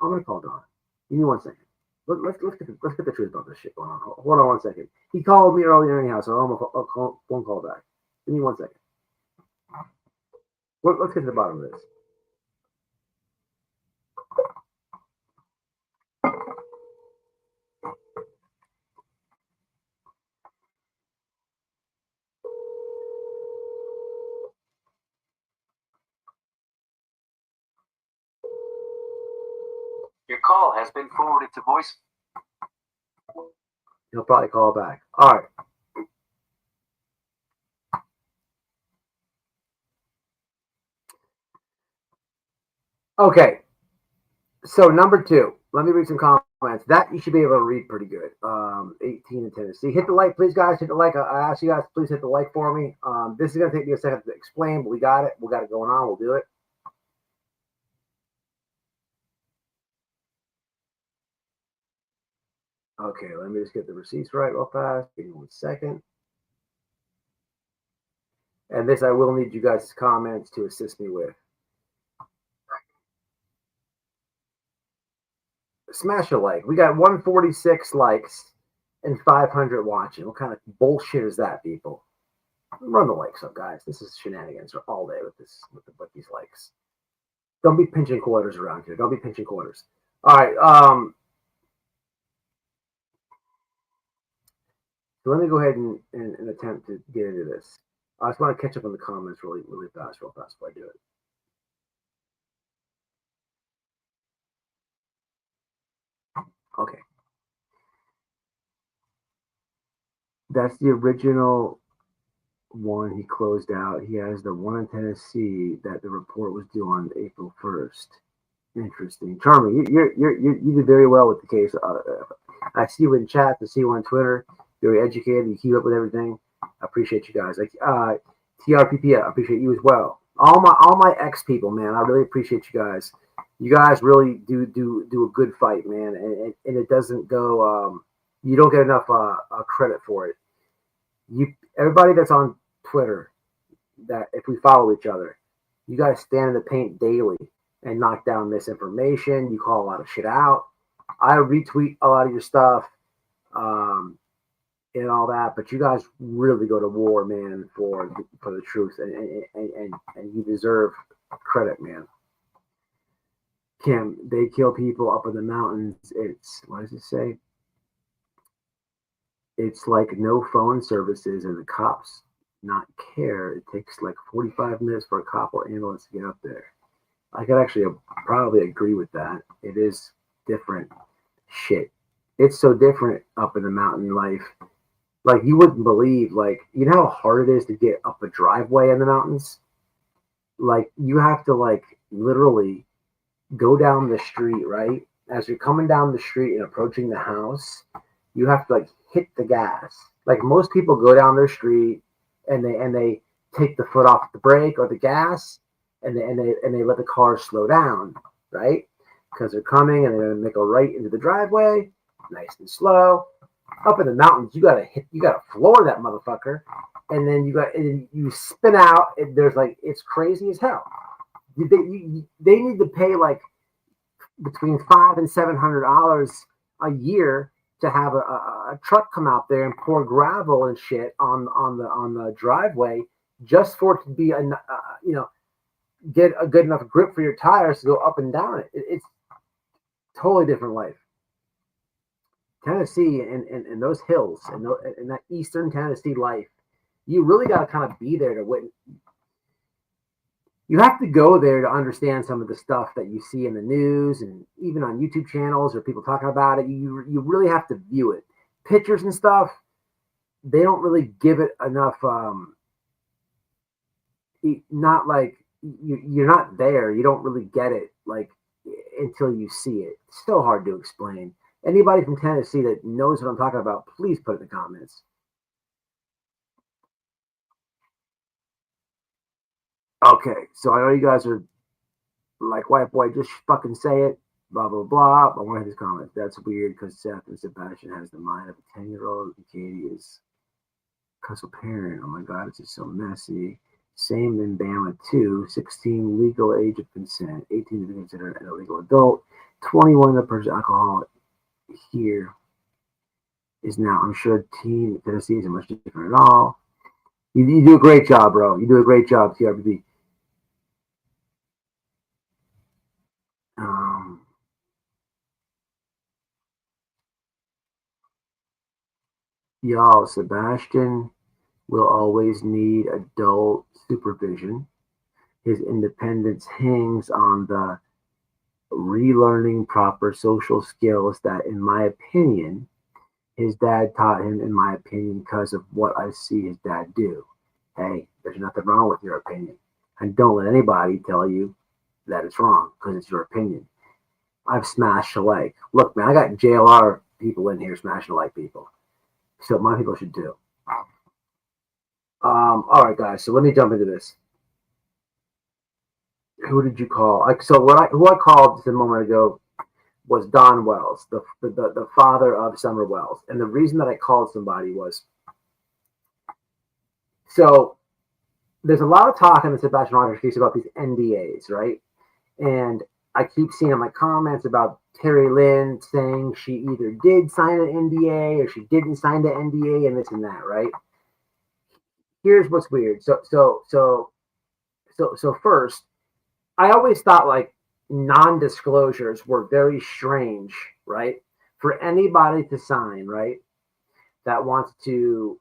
I'm gonna call Don. Give me 1 second. Let's get the truth about this shit going on. Hold on 1 second. He called me earlier anyhow, so I'll call one call back. Give me 1 second. Let's get to the bottom of this. Your call has been forwarded to voice. He'll probably call back. All right. Okay. So number two, Let me read some comments. That you should be able to read pretty good. 18 in Tennessee. Hit the like, please, guys. Hit the like. I ask you guys, please hit the like for me. This is going to take me a second to explain, but we got it. We got it going on. We'll do it. Okay, let me just get the receipts right real fast. Give me 1 second. And this I will need you guys' comments to assist me with. Smash a like. We got 146 likes and 500 watching. What kind of bullshit is that, people? Run the likes up, guys. This is shenanigans all day with these likes. Don't be pinching quarters around here. Don't be pinching quarters. All right. So let me go ahead and attempt to get into this. I just want to catch up on the comments really fast, real fast before I do it. Okay. That's the original one he closed out. He has the one in Tennessee that the report was due on April 1st. Interesting. Charming, you did very well with the case. I see you in chat, I see you on Twitter. Very educated. You keep up with everything. I appreciate you guys. Like TRPP, I appreciate you as well. All my ex people, man. I really appreciate you guys. You guys really do a good fight, man. And it doesn't go. You don't get enough credit for it. Everybody that's on Twitter, that if we follow each other, you guys stand in the paint daily and knock down misinformation. You call a lot of shit out. I retweet a lot of your stuff. And all that, but you guys really go to war, man, for the truth, and you deserve credit, man. Kim, they kill people up in the mountains. It's, what does it say? It's like no phone services and the cops not care. It takes like 45 minutes for a cop or ambulance to get up there. I could actually probably agree with that. It is different shit. It's so different up in the mountain life. Like, you wouldn't believe, like, you know how hard it is to get up a driveway in the mountains? Like, you have to, like, literally go down the street, right? As you're coming down the street and approaching the house, you have to, like, hit the gas. Like, most people go down their street and they take the foot off the brake or the gas and they let the car slow down, right? Because they're coming and they're going to make a right into the driveway, nice and slow. Up in the mountains, you gotta floor that motherfucker, and then you spin out. There's like, it's crazy as hell. They need to pay like between $500 and $700 a year to have a truck come out there and pour gravel and shit on the driveway just for it to be get a good enough grip for your tires to go up and down it. It's totally different life. Tennessee and those hills and that eastern Tennessee life, you really got to kind of be there to witness. You have to go there to understand some of the stuff that you see in the news and even on YouTube channels or people talking about it. You really have to view it. Pictures and stuff, they don't really give it enough. Not like you're not there. You don't really get it like until you see it. It's so hard to explain. Anybody from Tennessee that knows what I'm talking about, please put it in the comments. Okay, so I know you guys are like, white boy, just fucking say it, blah, blah, blah. I want to hit this comment. That's weird because Seth and Sebastian has the mind of a 10-year-old and Katie is cussle parent. Oh my God, it's just so messy. Same in Bama too. 16, legal age of consent. 18 to be considered an illegal adult. 21, the person alcohol here is now, I'm sure Team Tennessee isn't much different at all. You do a great job, bro. You do a great job, TRBB. Y'all, Sebastian will always need adult supervision. His independence hangs on the relearning proper social skills that, in my opinion, his dad taught him, in my opinion, because of what I see his dad do. Hey, there's nothing wrong with your opinion. And don't let anybody tell you that it's wrong because it's your opinion. I've smashed a leg. Look, man, I got JLR people in here smashing a leg people. So my people should do. All right, guys. So let me jump into this. Who did you call? Who I called just a moment ago was Don Wells, the father of Summer Wells. And the reason that I called somebody was, so there's a lot of talk in the Sebastian Rogers case about these NDAs, right? And I keep seeing in my comments about Terry Lynn saying she either did sign an NDA or she didn't sign the NDA and this and that, right? Here's what's weird. So first, I always thought like non-disclosures were very strange, right? For anybody to sign, right? That wants to,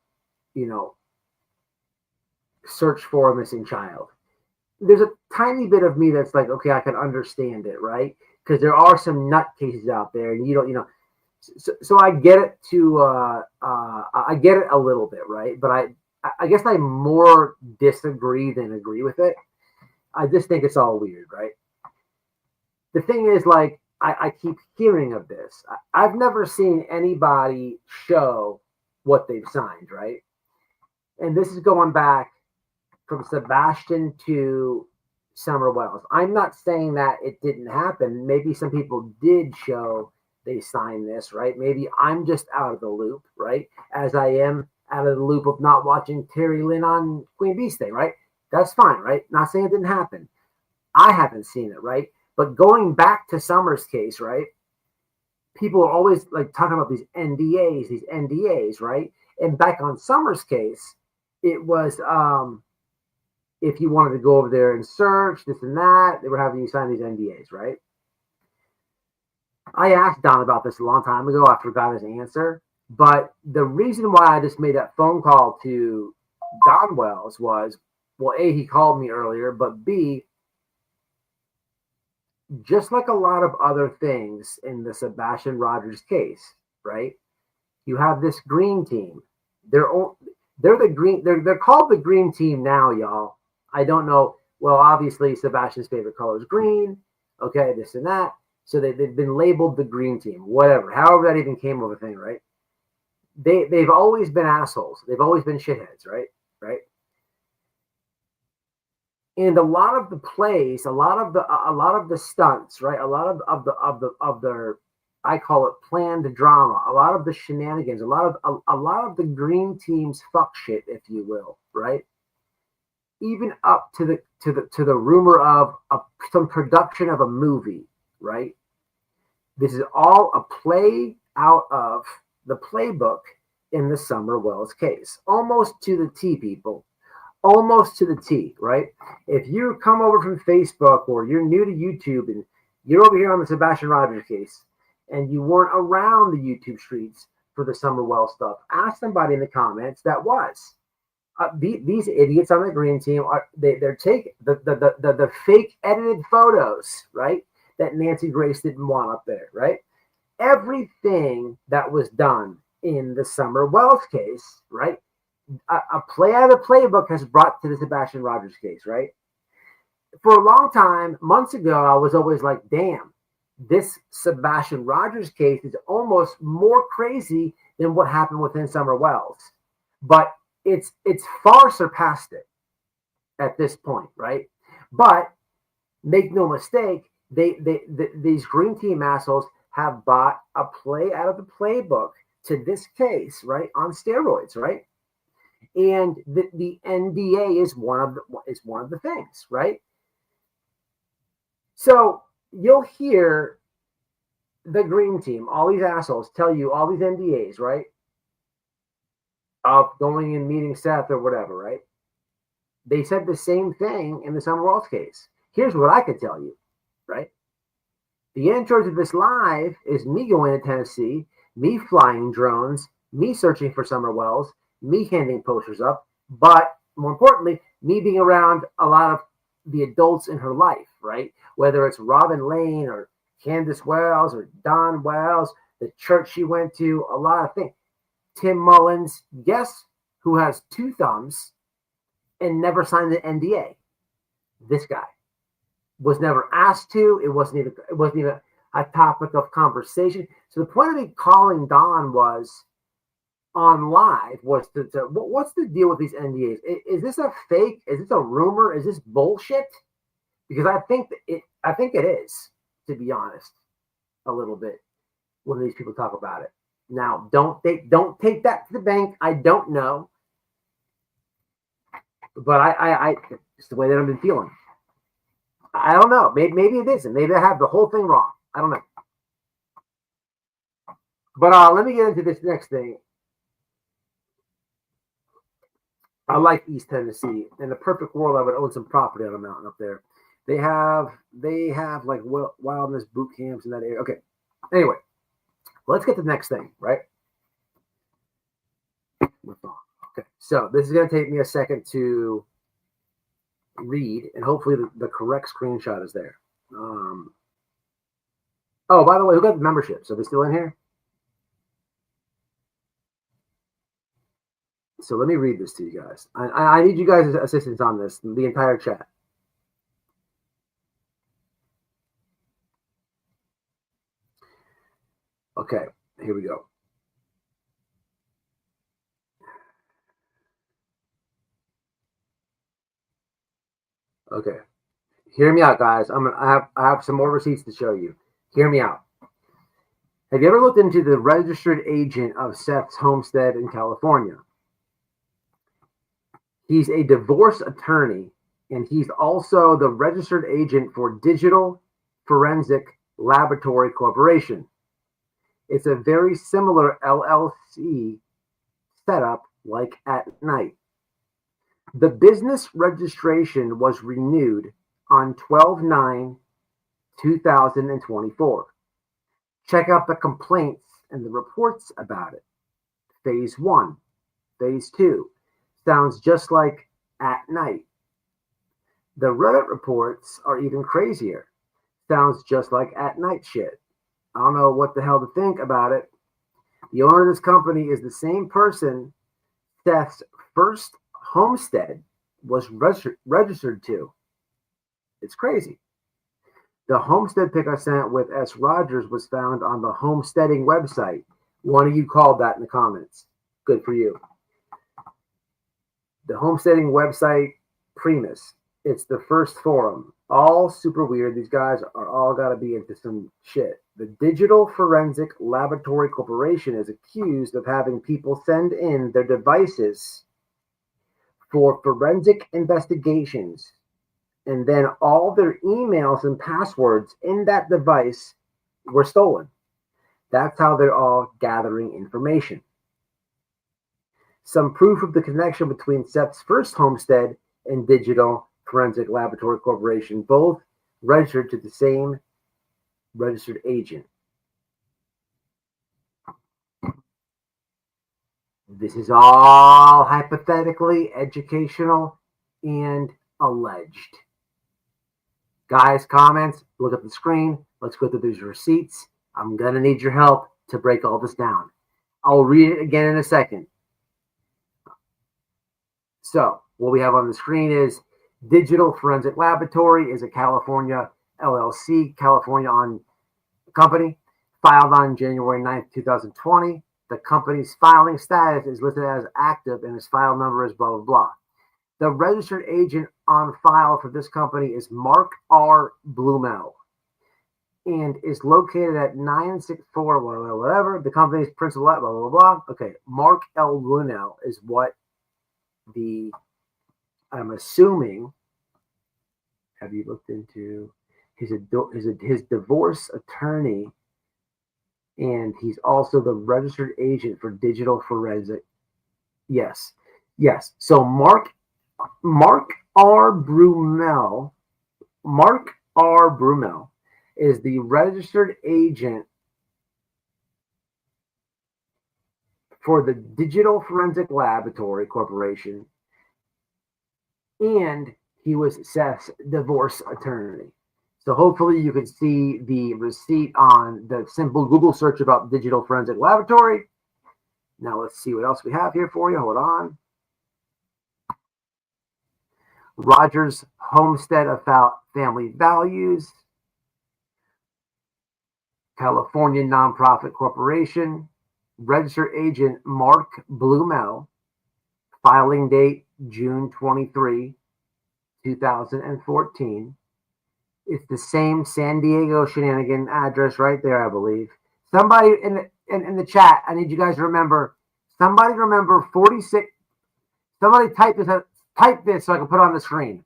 search for a missing child. There's a tiny bit of me that's like, okay, I can understand it, right? Because there are some nut cases out there, and so I get it I get it a little bit, right? But I guess I more disagree than agree with it. I just think it's all weird, right? The thing is, like, I keep hearing of this. I've never seen anybody show what they've signed, right? And this is going back from Sebastian to Summer Wells. I'm not saying that it didn't happen. Maybe some people did show they signed this, right? Maybe I'm just out of the loop, right? As I am out of the loop of not watching Terry Lynn on Queen Bee's thing, right? That's fine, right? Not saying it didn't happen. I haven't seen it, right? But going back to Summer's case, right? People are always like talking about these NDAs, right? And back on Summer's case, it was if you wanted to go over there and search this and that, they were having you sign these NDAs, right? I asked Don about this a long time ago after I got his answer. But the reason why I just made that phone call to Don Wells was, well, A, he called me earlier, but B, just like a lot of other things in the Sebastian Rogers case, right? You have this green team. They're the green. They're called the green team now, y'all. I don't know. Well, obviously Sebastian's favorite color is green. Okay, this and that. So they've been labeled the green team. Whatever. However that even came of a thing, right? They've always been assholes. They've always been shitheads, right? Right. And a lot of the plays, a lot of the stunts, right? A lot of their, I call it planned drama. A lot of the shenanigans, a lot of the green team's fuck shit, if you will, right? Even up to the rumor of some production of a movie, right? This is all a play out of the playbook in the Summer Wells case, almost to the T, people. Almost to the T, right? If you come over from Facebook or you're new to YouTube and you're over here on the Sebastian Rogers case and you weren't around the YouTube streets for the Summer Wells stuff, ask somebody in the comments that was. These idiots on the green team they're taking the fake edited photos, right? That Nancy Grace didn't want up there, right? Everything that was done in the Summer Wells case, right? A play out of the playbook has brought to the Sebastian Rogers case, right? For a long time, months ago, I was always like, damn, this Sebastian Rogers case is almost more crazy than what happened within Summer Wells. But it's far surpassed it at this point, right? But make no mistake, these green team assholes have bought a play out of the playbook to this case, right? On steroids, right? And the NDA is one of the things, right? So you'll hear the green team, all these assholes tell you all these NDAs, right? Of going and meeting Seth or whatever, right? They said the same thing in the Summer Wells case. Here's what I could tell you, right? The intro to this live is me going to Tennessee, me flying drones, me searching for Summer Wells, me handing posters up, but more importantly, me being around a lot of the adults in her life, right? Whether it's Robin Lane or Candace Wells or Don Wells, the church she went to, a lot of things. Tim Mullins, guess who has 2 thumbs and never signed an NDA? This guy was never asked to. It wasn't even a topic of conversation. So the point of me calling Don was on live was what's the deal with these NDAs? Is this a fake? Is this a rumor? Is this bullshit? Because I think it is, to be honest, a little bit when these people talk about it. Now, don't take that to the bank. I don't know, but I it's the way that I've been feeling. I don't know. Maybe it isn't. Maybe I have the whole thing wrong. I don't know. But let me get into this next thing. I like East Tennessee. In the perfect world, I would own some property on a mountain up there. They have like wilderness boot camps in that area. Okay. Anyway, let's get to the next thing, right? Okay. So this is going to take me a second to read, and hopefully the correct screenshot is there. Oh, by the way, who got the membership? So they're still in here? So let me read this to you guys. I need you guys' assistance on this, the entire chat. Okay, here we go. Okay, hear me out, guys. I have some more receipts to show you. Hear me out. Have you ever looked into the registered agent of Seth's Homestead in California? He's a divorce attorney, and he's also the registered agent for Digital Forensic Laboratory Corporation. It's a very similar LLC setup like At Night. The business registration was renewed on 12/9/2024. Check out the complaints and the reports about it. Phase 1, Phase 2 sounds just like At Night. The Reddit reports are even crazier. Sounds just like At Night shit. I don't know what the hell to think about it. The owner of this company is the same person Seth's first homestead was registered to. It's crazy. The homestead pic I sent with S. Rogers was found on the homesteading website. One of you called that in the comments. Good for you. The homesteading website, Primus. It's the first forum. All super weird. These guys are all got to be into some shit. The Digital Forensic Laboratory Corporation is accused of having people send in their devices for forensic investigations, and then all their emails and passwords in that device were stolen. That's how they're all gathering information. Some proof of the connection between Seth's first homestead and Digital Forensic Laboratory Corporation, both registered to the same registered agent. This is all hypothetically educational and alleged. Guys, comments, look at the screen. Let's go through these receipts. I'm going to need your help to break all this down. I'll read it again in a second. So what we have on the screen is Digital Forensic Laboratory is a California LLC, California on company, filed on January 9th, 2020. The company's filing status is listed as active and its file number is blah, blah, blah. The registered agent on file for this company is Mark R. Blumel and is located at 964, whatever. The company's principal, blah, blah, blah. Okay, Mark L. Blumel is what I'm assuming, have you looked into his divorce attorney, and he's also the registered agent for Digital Forensic. Yes. So Mark R. Blumel is the registered agent for the Digital Forensic Laboratory Corporation, and he was Seth's divorce attorney. So hopefully you can see the receipt on the simple Google search about Digital Forensic Laboratory. Now let's see what else we have here for you. Hold on. Rogers Homestead of Family Values. California Nonprofit Corporation, registered agent Mark Blumel, filing date June 23, 2014. It's the same San Diego shenanigan address right there, I believe. Somebody in the chat, I need you guys to remember. Somebody remember 46. Somebody type this so I can put it on the screen.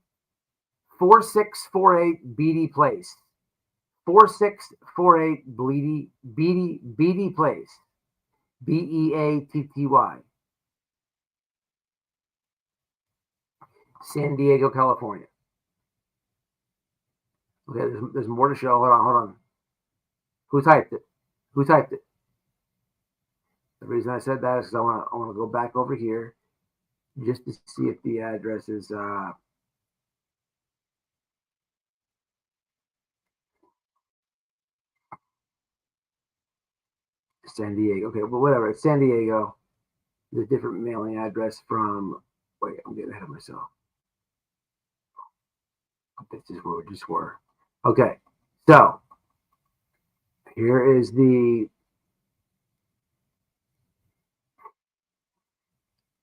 4648 Beatty Place. 4648 Beatty Place. Beatty. San Diego, California. Okay, there's more to show. Hold on. Who typed it? The reason I said that is because I want to go back over here just to see if the address is San Diego. Okay, well, whatever. It's San Diego. There's a different mailing address from. Wait, I'm getting ahead of myself. This is where we just were. Okay, so here is the.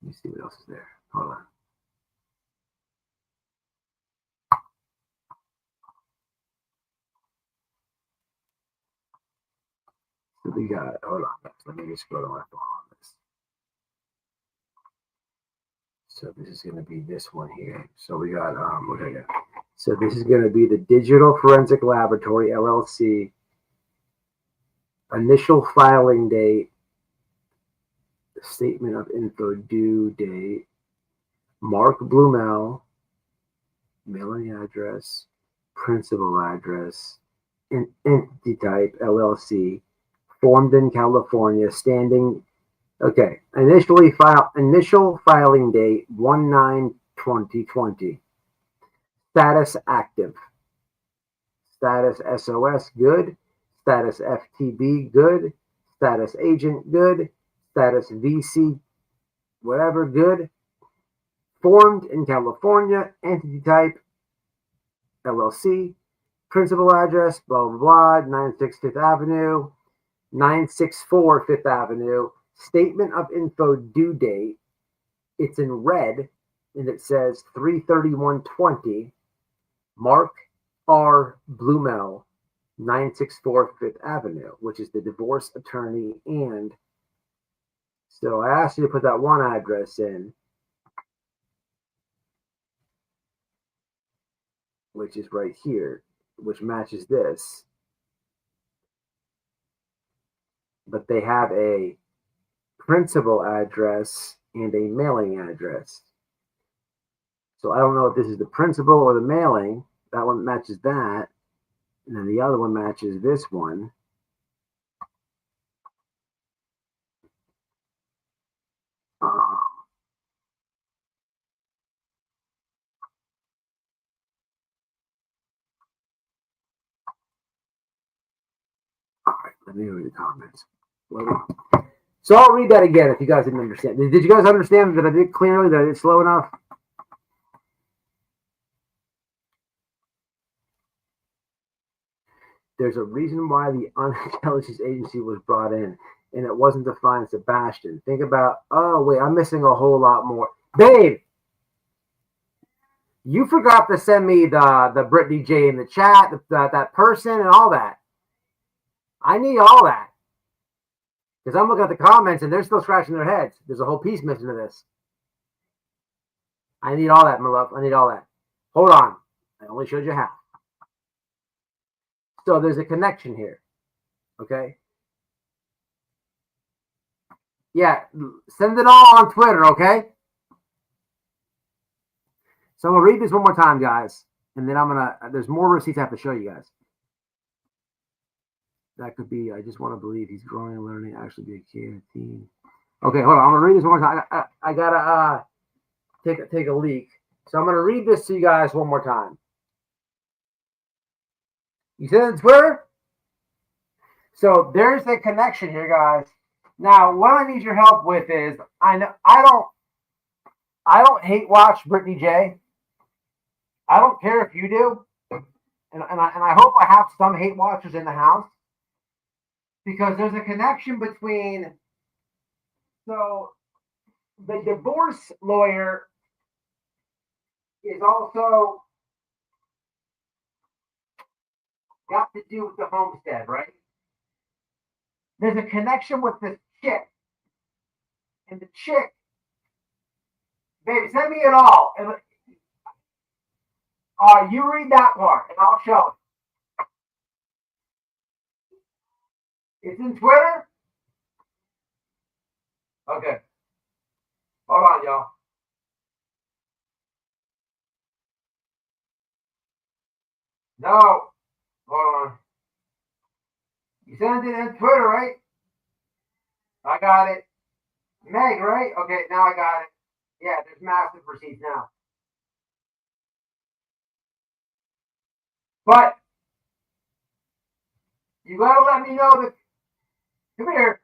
Let me see what else is there. Hold on. So we got. Hold on. Let me just go to my phone on this. So this is going to be this one here. So we got okay. So this is going to be the Digital Forensic Laboratory LLC. Initial filing date. Statement of info due date. Mark Blumel. Mailing address. Principal address. Entity type LLC. Formed in California. Standing. Okay. Initial filing date 1/9/2020. Status active. Status SOS good. Status FTB good. Status agent good. Status VC whatever good. Formed in California. Entity type LLC. Principal address blah blah blah. 96 Fifth Avenue. 964 Fifth Avenue. Statement of info due date. It's in red and it says 3/31/20. Mark R. Blumel, 964 Fifth Avenue, which is the divorce attorney. And so I asked you to put that one address in, which is right here, which matches this. But they have a principal address and a mailing address. So I don't know if this is the principal or the mailing. That one matches that. And then the other one matches this one. All right, let me read the comments. So I'll read that again if you guys didn't understand. Did you guys understand that I did clearly, that I did slow enough? There's a reason why the intelligence agency was brought in, and it wasn't to find Sebastian. Think about, oh, wait, I'm missing a whole lot more. Babe, you forgot to send me the Brittany J in the chat, that person and all that. I need all that. Because I'm looking at the comments, and they're still scratching their heads. There's a whole piece missing to this. I need all that, my love. I need all that. Hold on. I only showed you half. So there's a connection here. Okay? Yeah, send it all on Twitter, okay? So I'm going to read this one more time, guys. And then there's more receipts I have to show you guys. That could be, I just want to believe he's growing and learning, actually be a kid, a teen. Okay, hold on. I'm going to read this one more time. I got to take a leak. So I'm going to read this to you guys one more time. You see it on Twitter? So there's the connection here, guys. Now, what I need your help with is, I don't hate watch Brittany J. I don't care if you do. And I hope I have some hate watchers in the house. because there's a connection between, so the divorce lawyer is also got to do with the homestead, right? There's a connection with this chick, and the chick, baby, send me it all. And you read that part, and I'll show it. It's in Twitter? Okay. Hold on, y'all. No. Hold on. You sent it in Twitter, right? I got it. Meg, right? Okay, now I got it. Yeah, there's massive receipts now. But you gotta let me know that. Come here.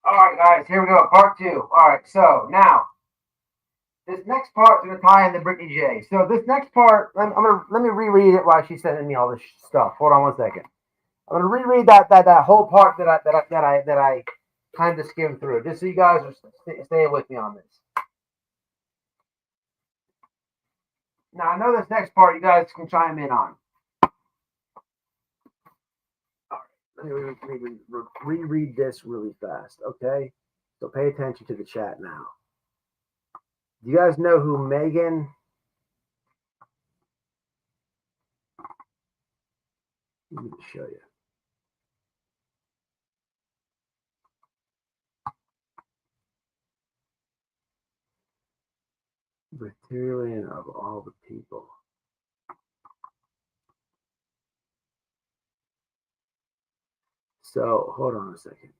All right, guys, here we go. Part 2. All right, so now this next part is going to tie into Brittany J. So this next part, let me reread it while she's sending me all this stuff. Hold on one second. I'm going to reread that whole part that I kind of skimmed through, just so you guys are staying with me on this. Now I know this next part you guys can chime in on. All right, let me reread this really fast, okay? So pay attention to the chat now. Do you guys know who Megan? Let me show you. Material of all the people. So hold on a second.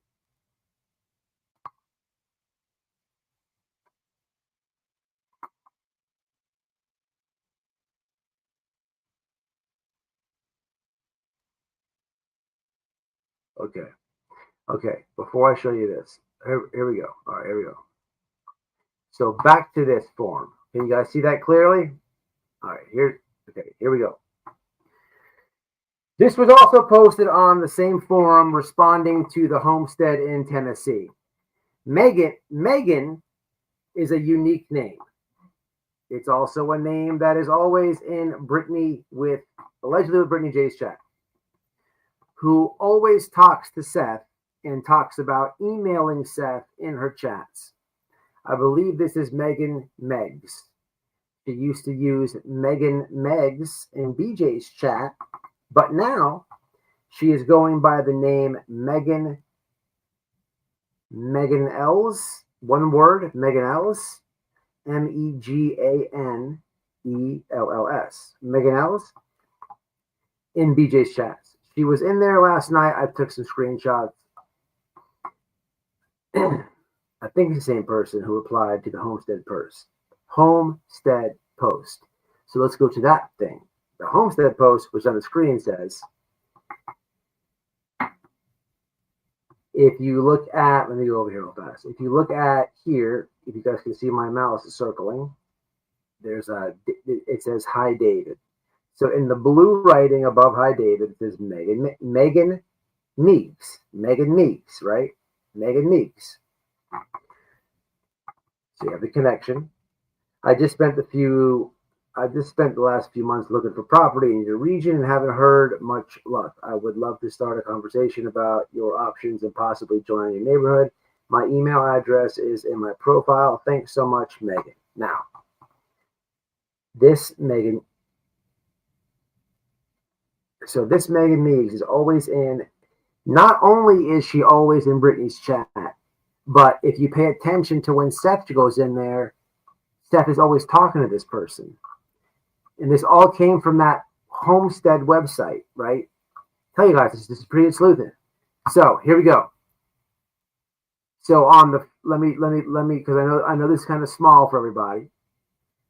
Okay. Before I show you this, here we go. All right, here we go. So back to this form. Can you guys see that clearly? All right, here we go. This was also posted on the same forum responding to the Homestead in Tennessee. Megan is a unique name. It's also a name that is always in allegedly with Brittany J's chat, who always talks to Seth and talks about emailing Seth in her chats. I believe this is Megan Meggs. She used to use Megan Meggs in BJ's chat, but now she is going by the name Megan Els, one word, Megan Els, Meganells, Megan Els, in BJ's chats. She was in there last night. I took some screenshots. I think it's the same person who replied to the Homestead post. So let's go to that thing. The Homestead post, which on the screen says, if you look at, let me go over here real fast. If you look at here, if you guys can see my mouse is circling, it says, "Hi, David." So in the blue writing above "Hi, David," it says Megan Meeks, right? Megan Meeks. So you have the connection. I just spent the last few months looking for property in your region and haven't heard much luck. I would love to start a conversation about your options and possibly joining your neighborhood. My email address is in my profile. Thanks so much, Megan. Now, this Megan. So this Megan Meigs is always in. Not only is she always in Brittany's chat, but if you pay attention to when Seth goes in there, Seth is always talking to this person. And this all came from that Homestead website, right? Tell you guys, this is pretty sleuthing. So here we go. So on the let me because I know this is kind of small for everybody.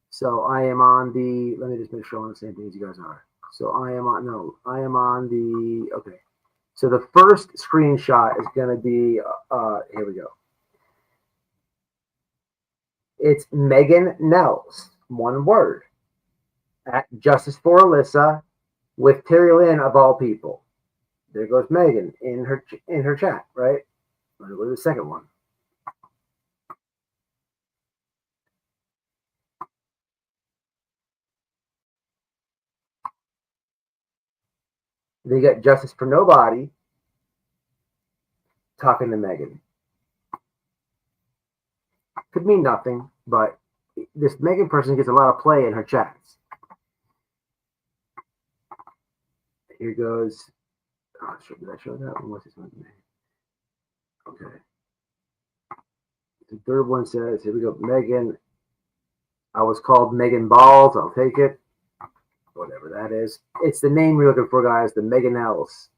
So I am on the let me just make sure I'm on the same page as you guys are. So I am on the okay. So the first screenshot is going to be here we go. It's Megan Nels, one word, at Justice for Alyssa with Terry Lynn of all people. There goes Megan in her chat, right? Let's go to the second one. Then you got Justice for Nobody talking to Megan. Could mean nothing, but this Megan person gets a lot of play in her chats. Here goes. Oh, did I show that one? What's this one's name? Okay. The third one says, here we go, Megan. I was called Megan Balls. I'll take it. Whatever that is. It's the name we're looking for, guys. The Megan Ellis.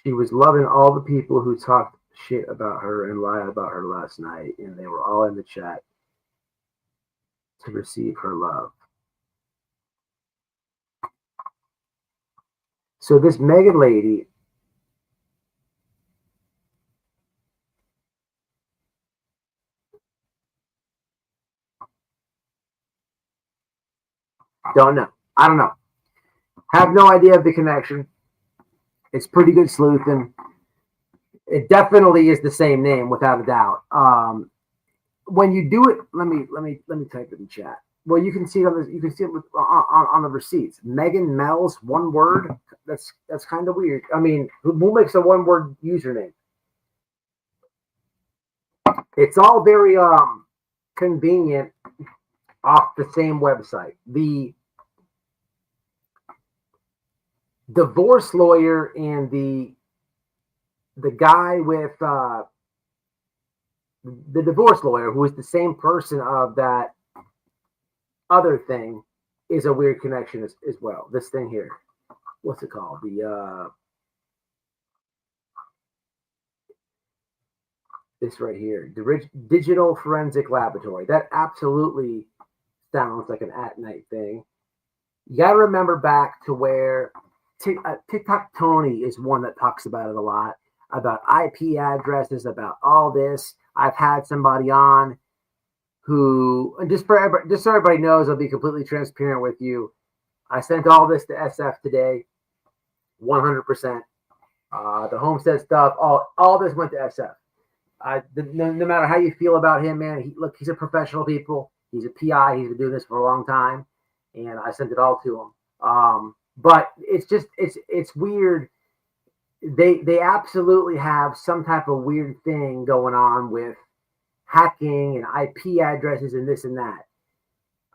She was loving all the people who talked shit about her and lied about her last night, and they were all in the chat to receive her love. So this Megan lady, don't know. I don't know. Have no idea of the connection. It's pretty good sleuthing. It definitely is the same name, without a doubt. When you do it, let me type it in chat. Well, you can see it on this. You can see it on the receipts. Megan Mel's, one word. That's kind of weird. I mean, who makes a one word username? It's all very convenient off the same website. The divorce lawyer and the guy with the divorce lawyer, who is the same person of that other thing, is a weird connection as well. This thing here, what's it called? The this right here, the Digital Forensic Laboratory. That absolutely sounds like an at-night thing. You got to remember back to where TikTok Tony is one that talks about it a lot, about IP addresses, about all this. I've had somebody on who, and just so everybody knows, I'll be completely transparent with you. I sent all this to SF today, 100%. The Homestead stuff, all this went to SF. No matter how you feel about him, man, he's a professional people. He's a PI. He's been doing this for a long time, and I sent it all to him. But it's weird. They absolutely have some type of weird thing going on with hacking and IP addresses and this and that.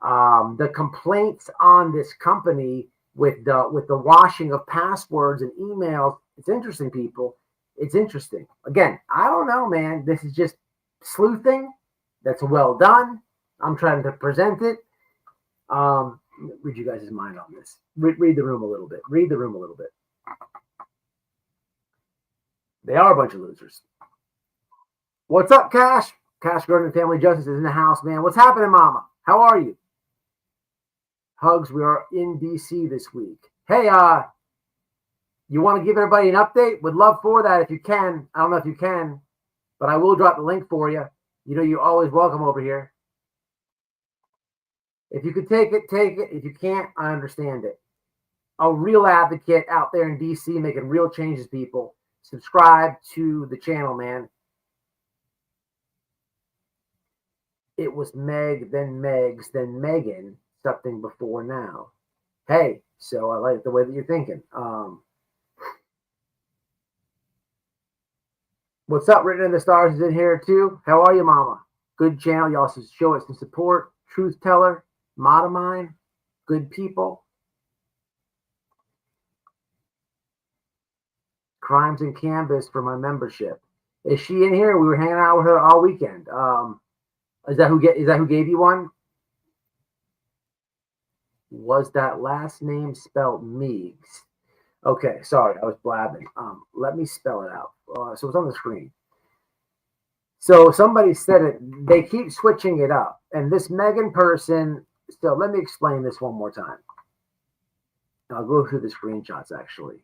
The complaints on this company with the washing of passwords and emails, it's interesting, people. It's interesting. Again, I don't know, man. This is just sleuthing. That's well done. I'm trying to present it. Read you guys' mind on this. Read the room a little bit. Read the room a little bit. They are a bunch of losers. What's up, Cash? Cash Gordon Family Justice is in the house, man. What's happening, Mama? How are you? Hugs. We are in DC this week. Hey, you want to give everybody an update? Would love for that if you can. I don't know if you can, but I will drop the link for you. You know, you're always welcome over here. If you could take it, take it. If you can't, I understand it. A real advocate out there in DC making real changes, people. Subscribe to the channel, man. It was Meg, then Megs, then Megan, something before now. Hey, so I like the way that you're thinking. What's up? Written in the Stars is in here too. How are you, Mama? Good channel. You also show us some support. Truth Teller, Modamine, good people. Crimes and Canvas for my membership. Is she in here? We were hanging out with her all weekend. Is that who gave you one? Was that last name spelled Meigs? Okay, sorry, I was blabbing. Let me spell it out. So it's on the screen. So somebody said it. They keep switching it up, and this Megan person. So let me explain this one more time. I'll go through the screenshots actually.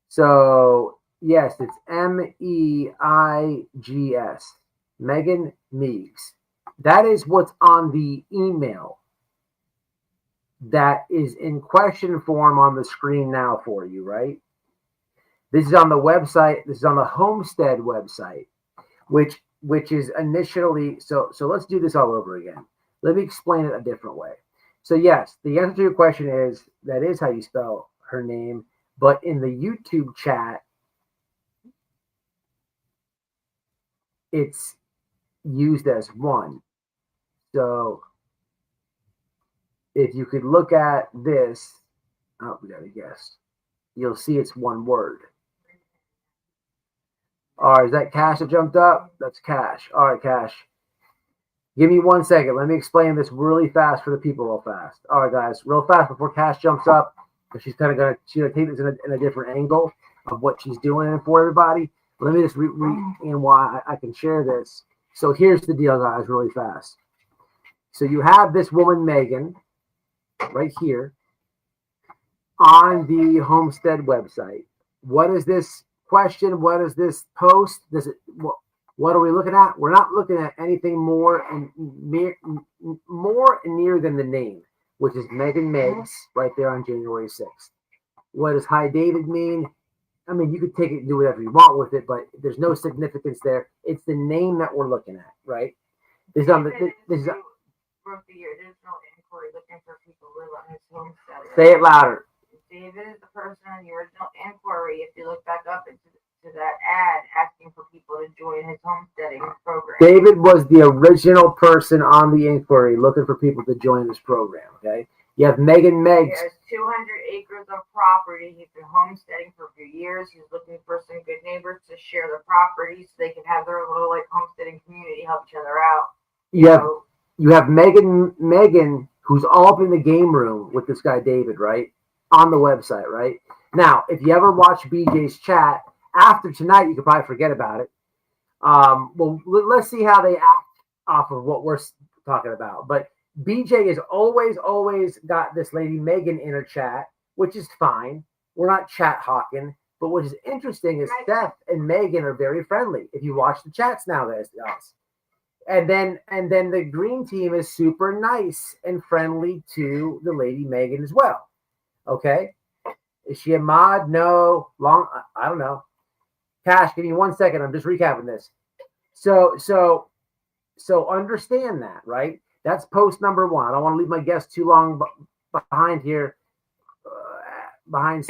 So yes, it's Meigs. Megan Meigs. That is what's on the email that is in question form on the screen now for you, right? This is on the website. This is on the Homestead website, which is initially, so let's do this all over again. Let me explain it a different way. So yes, the answer to your question is that is how you spell her name, but in the YouTube chat, it's used as one. So if you could look at this, oh, we got to guess. You'll see it's one word. All right, is that Cash that jumped up? That's Cash. All right, Cash. Give me 1 second. Let me explain this really fast for the people real fast. All right, guys, real fast before Cash jumps up, because she's kind of going to take this in a different angle of what she's doing for everybody. Let me just read and why I can share this. So here's the deal, guys, really fast. So you have this woman, Megan, right here on the Homestead website. What is this question? What is this post? What are we looking at? We're not looking at anything more near than the name, which is Megan Meigs, right there on January 6th. What does Hi David mean? I mean, you could take it and do whatever you want with it, but there's no significance there. It's the name that we're looking at, right? This is on the. This is. Wrote the original inquiry looking for people who live on his homestead. Say it louder. David is the person on the original inquiry. If you look back up into that ad asking for people to join his homesteading program. David was the original person on the inquiry looking for people to join this program, okay? You have Megan Meigs. He has 200 acres of property. He's been homesteading for a few years. He's looking for some good neighbors to share the property so they can have their little like homesteading community, help each other out. You have Megan, who's all up in the game room with this guy David, right? On the website, right? Now, if you ever watch BJ's chat, after tonight, you could probably forget about it. Well, let's see how they act off of what we're talking about. But BJ has always got this lady Megan in her chat, which is fine. We're not chat hawking. But what is interesting is Steph and Megan are very friendly. If you watch the chats now, guys. And then the green team is super nice and friendly to the lady Megan as well. Okay? Is she a mod? No. I don't know. Cash, give me 1 second. I'm just recapping this. So understand that, right? That's post number one. I don't want to leave my guests too long behind here, behind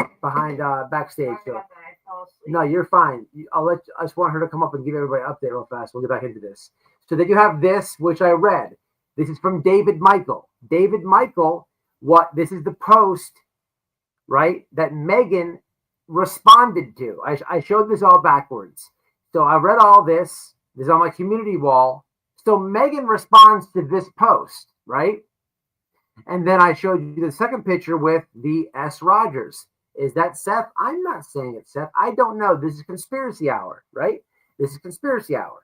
backstage. So. No, you're fine. I just want her to come up and give everybody an update real fast. We'll get back into this. So then you have this, which I read. This is from David Michael. David Michael, this is the post, right, that Megan responded to. I showed this all backwards. So I read all this. This is on my community wall. So Megan responds to this post, right? And then I showed you the second picture with the S. Rogers. Is that Seth? I'm not saying it's Seth. I don't know. This is conspiracy hour, right? This is conspiracy hour.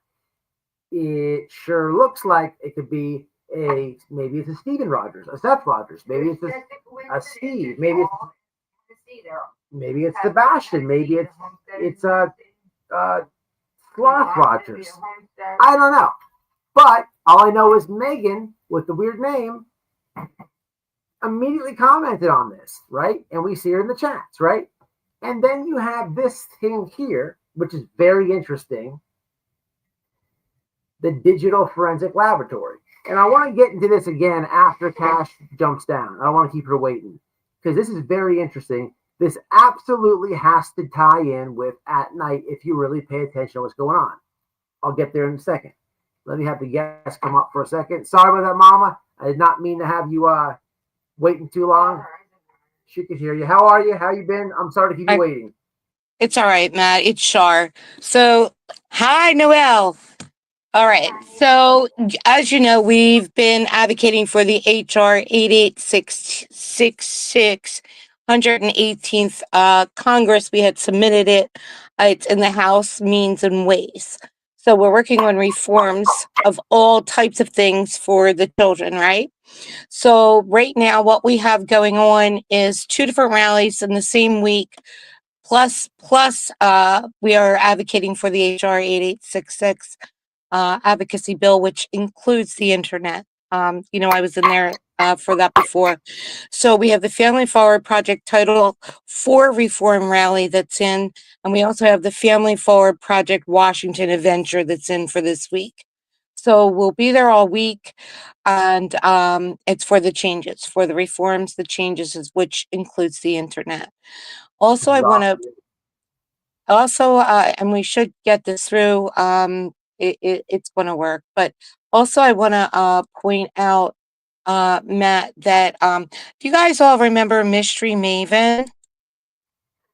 It sure looks like it could be maybe it's a Steven Rogers, a Seth Rogers. Maybe it's a Steve. Maybe it's Sebastian. Maybe it's a Sloth Rogers. I don't know. But all I know is Megan with the weird name immediately commented on this, right? And we see her in the chats, right? And then you have this thing here, which is very interesting. The Digital Forensic Laboratory. And I want to get into this again after Cash jumps down. I don't want to keep her waiting because this is very interesting. This absolutely has to tie in with at night if you really pay attention to what's going on. I'll get there in a second. Let me have the guest come up for a second. Sorry about that, Mama. I did not mean to have you waiting too long. She could hear you. How are you? How you been? I'm sorry to keep you waiting. It's all right, Matt. It's Shar. So, hi, Noelle. All right. So, as you know, we've been advocating for the HR 88666 118th Congress. We had submitted it. It's in the House Means and Ways. So, we're working on reforms of all types of things for the children, right? So, right now, what we have going on is 2 different rallies in the same week. Plus, we are advocating for the HR 8866 advocacy bill, which includes the internet. I was in there for that before. So we have the Family Forward Project Title IV Reform Rally that's in, and we also have the Family Forward Project Washington Adventure that's in for this week. So we'll be there all week, and it's for the changes, for the reforms, the changes, which includes the internet. Also, I want to and we should get this through. It's going to work, but also I want to point out, Matt, that do you guys all remember Mystery Maven?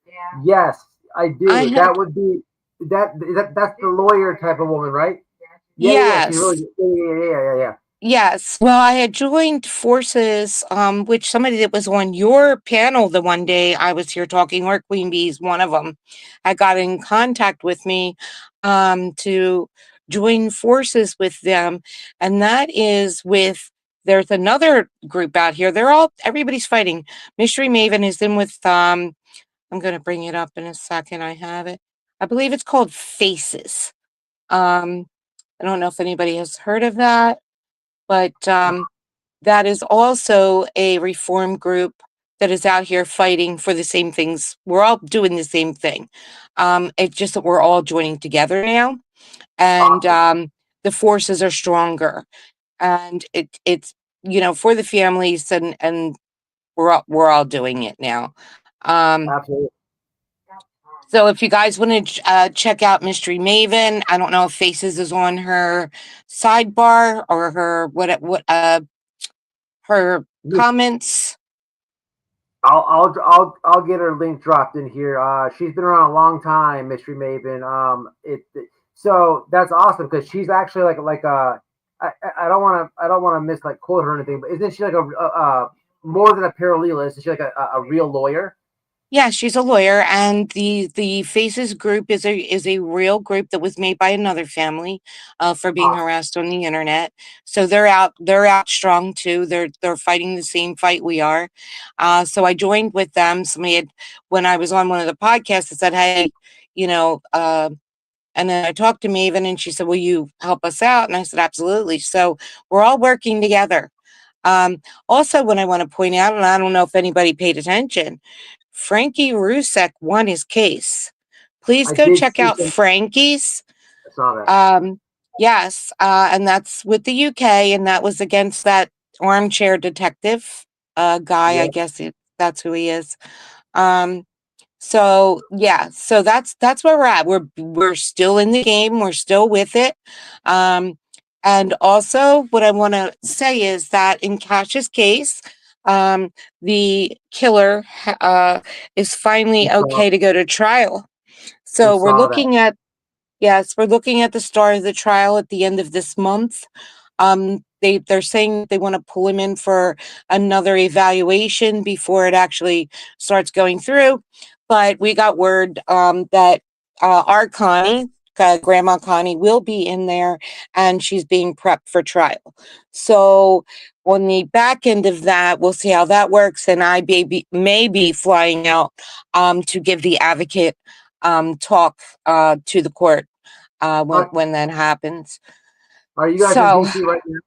Yeah. Yes, I do. That would be that's the lawyer type of woman, right? Yes. She's really, yeah. Yes. Well, I had joined forces, which somebody that was on your panel the one day I was here talking, or Queen Bee's one of them, I got in contact with me to join forces with them. And that is there's another group out here. Everybody's fighting. Mystery Maven is in with, I'm going to bring it up in a second. I have it. I believe it's called Faces. I don't know if anybody has heard of that. But that is also a reform group that is out here fighting for the same things. We're all doing the same thing. It's just that we're all joining together now, and the forces are stronger. And it's for the families, and we're all doing it now. Absolutely. So if you guys want to check out Mystery Maven, I don't know if Faces is on her sidebar or her her comments. I'll get her link dropped in here. She's been around a long time, Mystery Maven. So that's awesome because she's actually I don't want to miss quote her or anything, but isn't she like a more than a paralegal? Isn't she like a real lawyer? Yeah, she's a lawyer, and the Faces group is a real group that was made by another family for being harassed on the internet. So they're out strong too. They're fighting the same fight we are. So I joined with them. When I was on one of the podcasts, I said, hey, and then I talked to Maven, and she said, will you help us out? And I said, absolutely. So we're all working together. Also, what I want to point out, and I don't know if anybody paid attention, Frankie Rusek won his case. Please go check out Frankie's. I saw that. Yes, and that's with the UK, and that was against that armchair detective guy. Yeah. I guess that's who he is. So yeah, so that's where we're at. We're still in the game. We're still with it. And also, what I want to say is that in Cash's case, the killer is finally okay to go to trial. So we're looking at the start of the trial at the end of this month. They're saying they want to pull him in for another evaluation before it actually starts going through. But we got word that our Connie, Grandma Connie, will be in there, and she's being prepped for trial. So on the back end of that, we'll see how that works, and I may be flying out to give the advocate talk to the court when that happens. Are you guys in DC right now?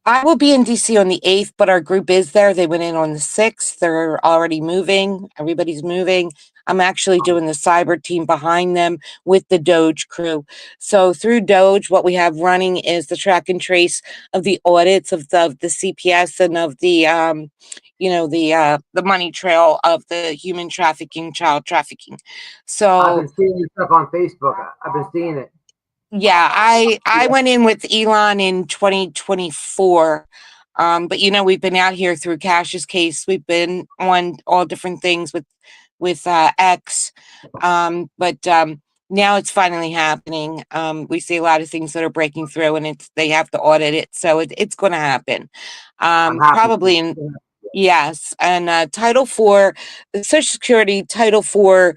I will be in DC on the 8th, but our group is there. They went in on the 6th. They're already moving. Everybody's moving. I'm actually doing the cyber team behind them with the Doge crew. So through Doge, what we have running is the track and trace of the audits of the CPS and of the, the money trail of the human trafficking, child trafficking. I've So been seeing your stuff on Facebook. I've been seeing it. yeah, I Yeah. went in with Elon in 2024. But we've been out here through Cash's case. We've been on all different things with X. But now it's finally happening. We see a lot of things that are breaking through, and they have to audit it, so it's going to happen. I'm happy. Probably in Yes, and Title IV, the Social Security Title IV,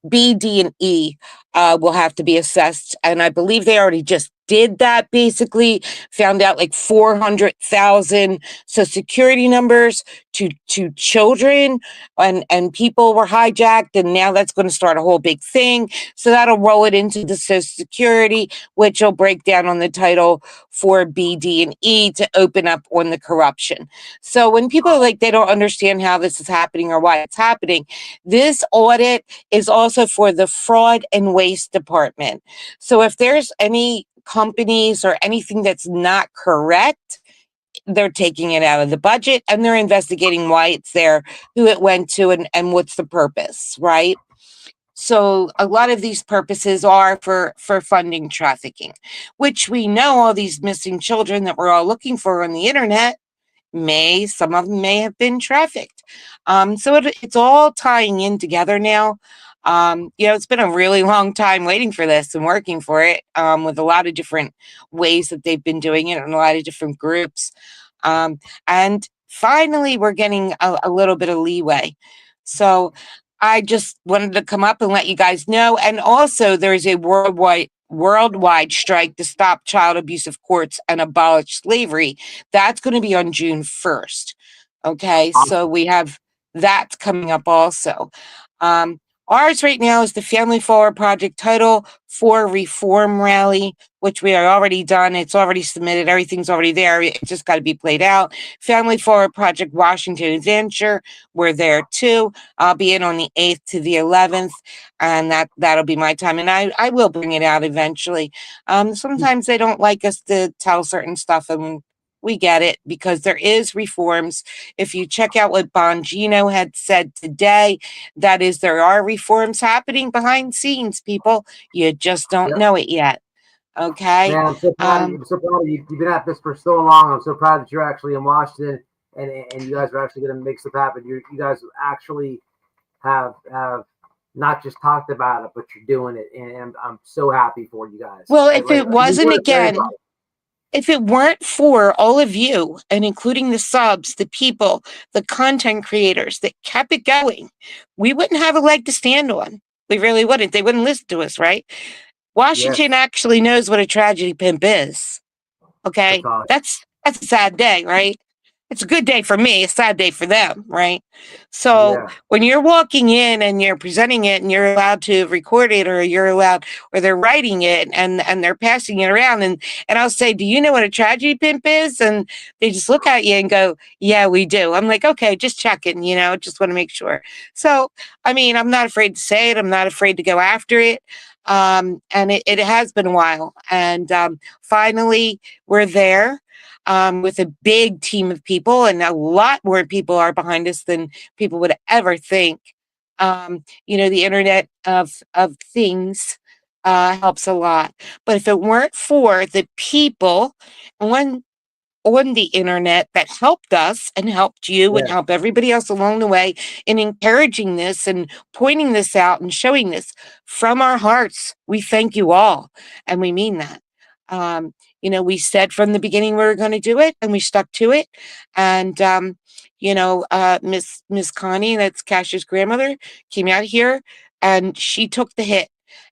B, D, and E will have to be assessed, and I believe they already just did that. Basically, found out like 400,000 Social Security numbers to children, and people were hijacked, and now that's going to start a whole big thing. So that'll roll it into the Social Security, which will break down on the Title IV, B, D, and E to open up on the corruption. So when people are like, they don't understand how this is happening or why it's happening, this audit is also for the fraud and waste department. So if there's any companies or anything that's not correct, they're taking it out of the budget and they're investigating why it's there, who it went to, and what's the purpose, right? So a lot of these purposes are for funding trafficking, which we know all these missing children that we're all looking for on the internet some of them may have been trafficked. So it's all tying in together now. It's been a really long time waiting for this and working for it, with a lot of different ways that they've been doing it and a lot of different groups. And finally, we're getting a little bit of leeway. So I just wanted to come up and let you guys know. And also, there's a worldwide strike to stop child abusive courts and abolish slavery. That's going to be on June 1st. Okay, so we have that coming up also. Ours right now is the Family Forward Project Title IV Reform Rally, which we are already done. It's already submitted. Everything's already there. It just got to be played out. Family Forward Project Washington Adventure, we're there too. I'll be in on the 8th to the 11th, and that'll be my time. And I will bring it out eventually. Sometimes they don't like us to tell certain stuff, and we get it because there is reforms. If you check out what Bongino had said today, that is, there are reforms happening behind scenes, people. You just don't know it yet. Okay. Man, I'm so proud of you. I'm so proud of you. You've been at this for so long. I'm so proud that you're actually in Washington and you guys are actually going to make stuff happen. You guys actually have not just talked about it, but you're doing it. And I'm so happy for you guys. Well, if it weren't for all of you, and including the subs, the people, the content creators that kept it going, we wouldn't have a leg to stand on. We really wouldn't. They wouldn't listen to us, right? Washington actually knows what a tragedy pimp is. Okay? That's a sad day, right? It's a good day for me, a sad day for them, right? So when you're walking in and you're presenting it and you're allowed to record it, or they're writing it and they're passing it around, and I'll say, do you know what a tragedy pimp is? And they just look at you and go, yeah, we do. I'm like, okay, just checking, just want to make sure. So, I mean, I'm not afraid to say it. I'm not afraid to go after it. And it has been a while. And finally, we're there. With a big team of people, and a lot more people are behind us than people would ever think. The internet of things helps a lot. But if it weren't for the people on the internet that helped us and helped you and helped everybody else along the way in encouraging this and pointing this out and showing this from our hearts, we thank you all, and we mean that. We said from the beginning we were going to do it, and we stuck to it. And Miss Connie, that's Cash's grandmother, came out here and she took the hit,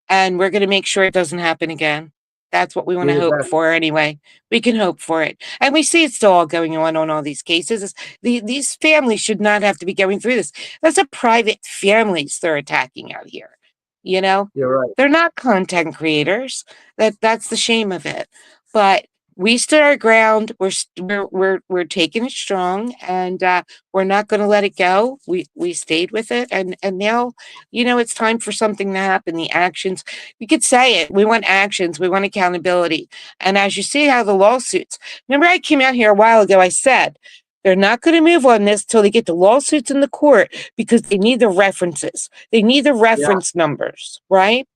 and we're going to make sure it doesn't happen again. That's what we want to hope for anyway. We can hope for it. And we see it's still all going on all these cases. These families should not have to be going through this. That's a private families they're attacking out here. You're right. They're not content creators. That's the shame of it. But we stood our ground. We're taking it strong, and we're not going to let it go. We stayed with it, and now, it's time for something to happen. The actions, we could say it. We want actions. We want accountability. And as you see how the lawsuits. Remember, I came out here a while ago. I said, They're not going to move on this till they get the lawsuits in the court because they need the references. They need the reference numbers, right?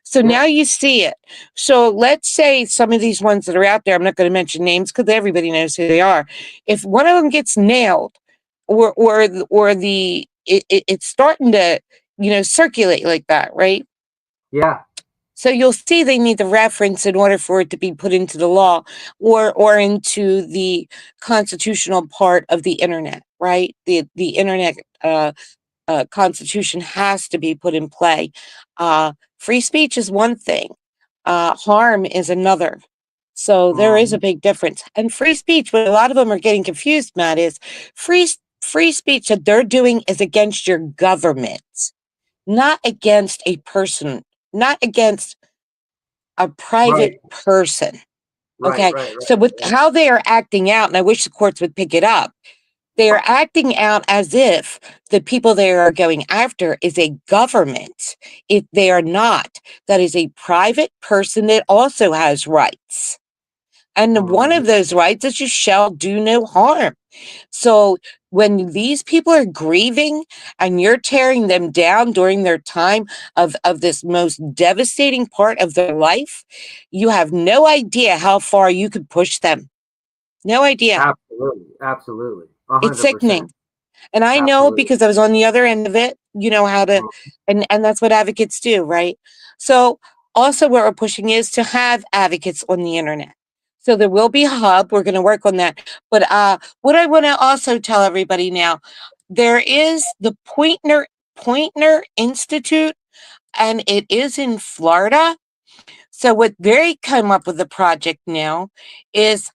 So now you see it. So let's say some of these ones that are out there, I'm not going to mention names because everybody knows who they are. If one of them gets nailed, it's starting to, circulate like that, right? Yeah. So you'll see they need the reference in order for it to be put into the law or into the constitutional part of the internet, right? The internet constitution has to be put in play. Free speech is one thing, harm is another. So there is a big difference. And free speech, what a lot of them are getting confused, Matt, is free speech that they're doing is against your government, not against a person, not against a private person. Okay. So with how they are acting out, and I wish the courts would pick it up, they are acting out as if the people they are going after is a government. If they are not, that is a private person that also has rights. And one of those rights is you shall do no harm. So when these people are grieving and you're tearing them down during their time of this most devastating part of their life, you have no idea how far you could push them. No idea. Absolutely. 100%. It's sickening. And I know because I was on the other end of it, you know how to, and that's what advocates do, right? So also what we're pushing is to have advocates on the internet. So there will be a hub. We're going to work on that. But what I want to also tell everybody now, there is the Poynter Institute, and it is in Florida. So what they come up with the project now is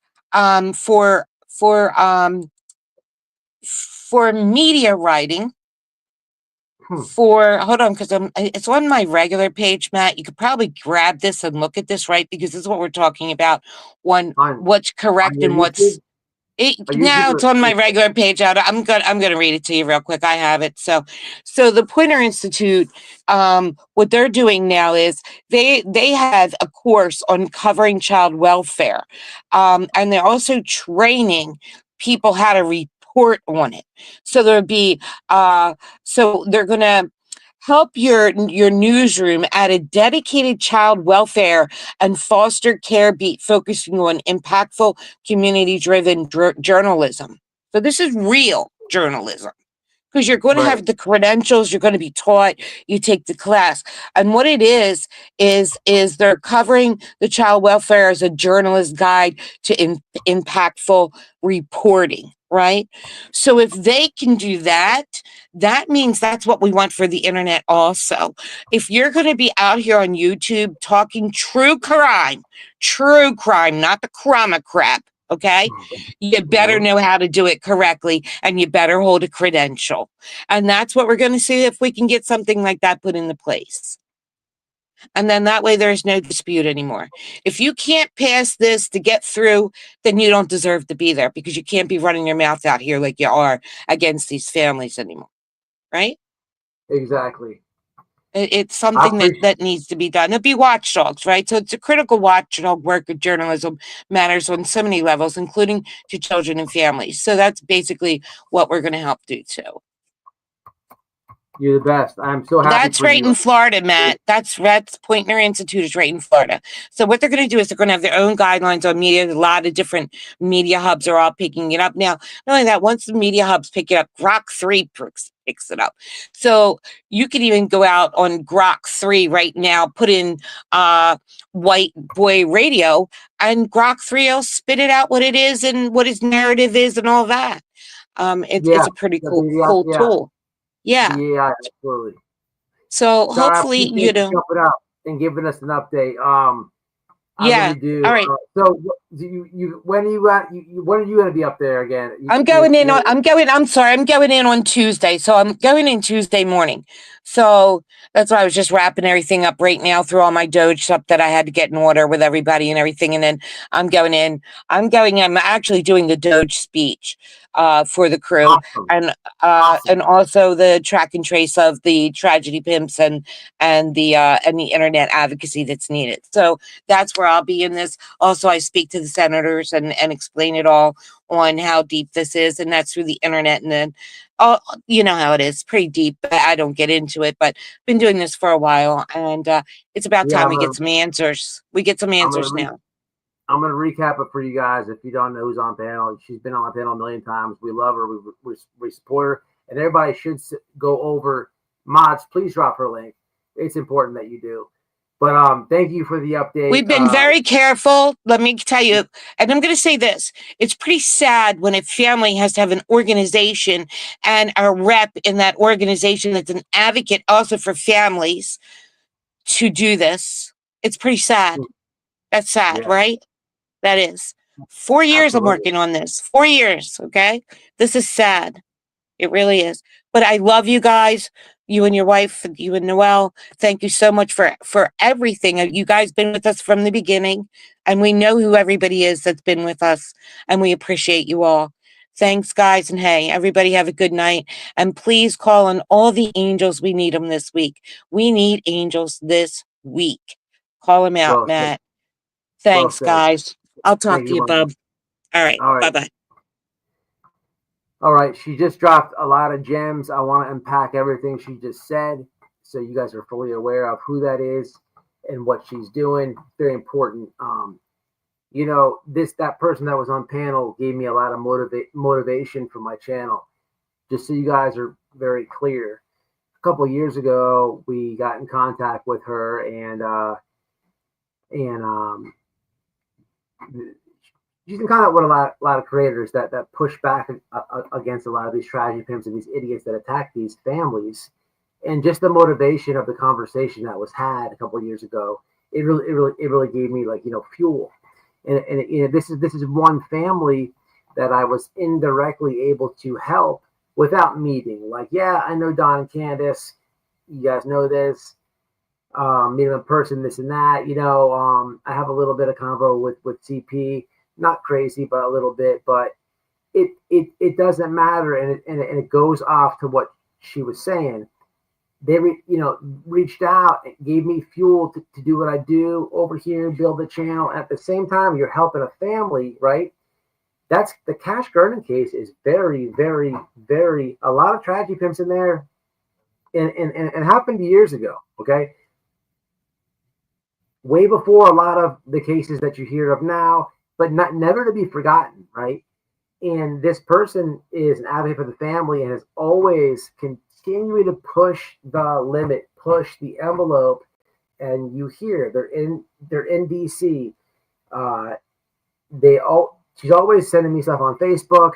for media writing. Hold on, because it's on my regular page, Matt. You could probably grab this and look at this, right? Because this is what we're talking about. What's correct and what's now it's on my regular page out. I'm gonna read it to you real quick. I have it. So the Poynter Institute, what they're doing now is they have a course on covering child welfare, and they're also training people how to report on it. So there'll be so they're gonna help your newsroom at a dedicated child welfare and foster care beat focusing on impactful community-driven journalism. So this is real journalism because you're going to have the credentials, you're going to be taught, you take the class. And what it is they're covering the child welfare as a journalist guide to impactful reporting, right? So if they can do that, that means that's what we want for the internet also. If you're going to be out here on YouTube talking true crime, not the crap, okay? You better know how to do it correctly, and you better hold a credential. And that's what we're going to see if we can get something like that put into place. And then that way there's no dispute anymore. If you can't pass this to get through, then you don't deserve to be there because you can't be running your mouth out here like you are against these families anymore. Right? Exactly. It's something that needs to be done. It'll be watchdogs, right? So it's a critical watchdog work of journalism matters on so many levels, including to children and families. So that's basically what we're going to help do too. You're the best. I'm so happy. That's right in Florida, Matt. That's Poynter Institute is right in Florida. So what they're going to do is they're going to have their own guidelines on media. A lot of different media hubs are all picking it up now. Not only that, once the media hubs pick it up, Grok 3 picks it up. So you could even go out on Grok 3 right now, put in White Boy Radio, and Grok 3 will spit it out what it is and what his narrative is and all that. It's a pretty cool tool. Yeah. Yeah, absolutely. So hopefully, jumping out and giving us an update. Yeah. Really all right. So when are you going to be up there again? I'm going in on Tuesday. So I'm going in Tuesday morning. So that's why I was just wrapping everything up right now through all my Doge stuff that I had to get in order with everybody and everything. And then I'm going in. I'm actually doing the Doge speech. for the crew, Awesome. and also the track and trace of the tragedy pimps and the internet advocacy that's needed. So that's where I'll be in this. Also, I speak to the senators and explain it all on how deep this is, and that's through the internet. And then, you know how it is, pretty deep. I don't get into it, but been doing this for a while, and it's about time we get some answers. We get some answers now. I'm going to recap it for you guys. If you don't know who's on panel, she's been on panel a million times. We love her. We support her. And everybody should go over. Mods, please drop her link. It's important that you do. But thank you for the update. We've been very careful. Let me tell you, and I'm going to say this. It's pretty sad when a family has to have an organization and a rep in that organization that's an advocate also for families to do this. It's pretty sad. That's sad, right? That is. 4 years I'm working on this. 4 years, okay? This is sad. It really is. But I love you guys, you and your wife, you and Noelle. Thank you so much for everything. You guys been with us from the beginning, and we know who everybody is that's been with us, and we appreciate you all. Thanks, guys, and hey, everybody have a good night. And please call on all the angels. We need them this week. We need angels this week. Call them out, Matt. Thanks, guys. I'll talk to you, bub. All right. Bye-bye. All right. She just dropped a lot of gems. I want to unpack everything she just said so you guys are fully aware of who that is and what she's doing. Very important. You know, that person that was on panel gave me a lot of motivation for my channel. Just so you guys are very clear. A couple of years ago, we got in contact with her and she's in contact with a lot of creators that push back against a lot of these tragedy pimps and these idiots that attack these families, and just the motivation of the conversation that was had a couple of years ago, it really gave me, like, you know, fuel. And you know, this is one family that I was indirectly able to help without meeting. Like, yeah, I know Don and Candace, you guys know this. Meeting in person, this and that, you know. I have a little bit of convo with CP, not crazy, but a little bit. But it doesn't matter, and it goes off to what she was saying. They reached out, and gave me fuel to do what I do over here, build the channel. At the same time, you're helping a family, right? That's the Cash Garden case is very, very, very, a lot of tragedy pimps in there, and happened years ago. Okay. Way before a lot of the cases that you hear of now, but never to be forgotten, right? And this person is an advocate for the family and has always continued to push the limit, push the envelope. And you hear they're in DC. She's always sending me stuff on Facebook.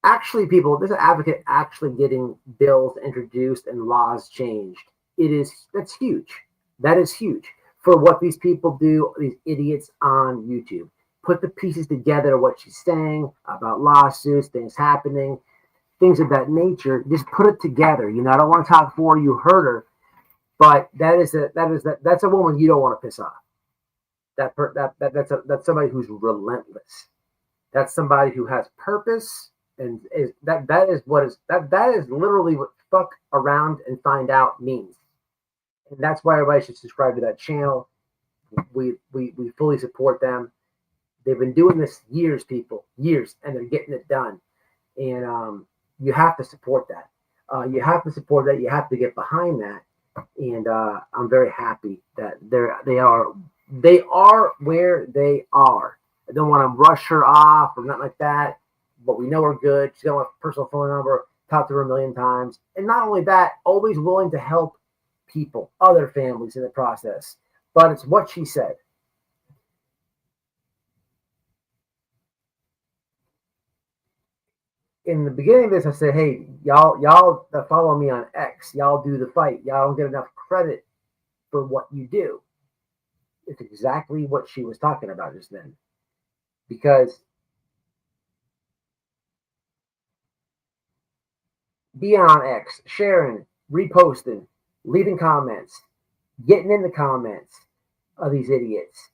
Actually, people, this advocate actually getting bills introduced and laws changed. That's huge. That is huge. For what these people do, these idiots on YouTube. Put the pieces together, what she's saying about lawsuits, things happening, things of that nature. Just put it together. You know, I don't want to talk for you, heard her, but that's a woman you don't want to piss off. That's somebody who's relentless. That's somebody who has purpose, and that is literally what fuck around and find out means. And that's why everybody should subscribe to that channel. We fully support them. They've been doing this years, people, years, and they're getting it done. And you have to support that. You have to support that. You have to get behind that. And I'm very happy that they are where they are. I don't want to rush her off or nothing like that. But we know her good. She's got my personal phone number. Talked to her a million times. And not only that, always willing to help people, other families in the process. But it's what she said. In the beginning of this, I said, hey, y'all that follow me on X, y'all do the fight. Y'all don't get enough credit for what you do. It's exactly what she was talking about just then. Because being on X, sharing, reposting, leaving comments, getting in the comments of these idiots,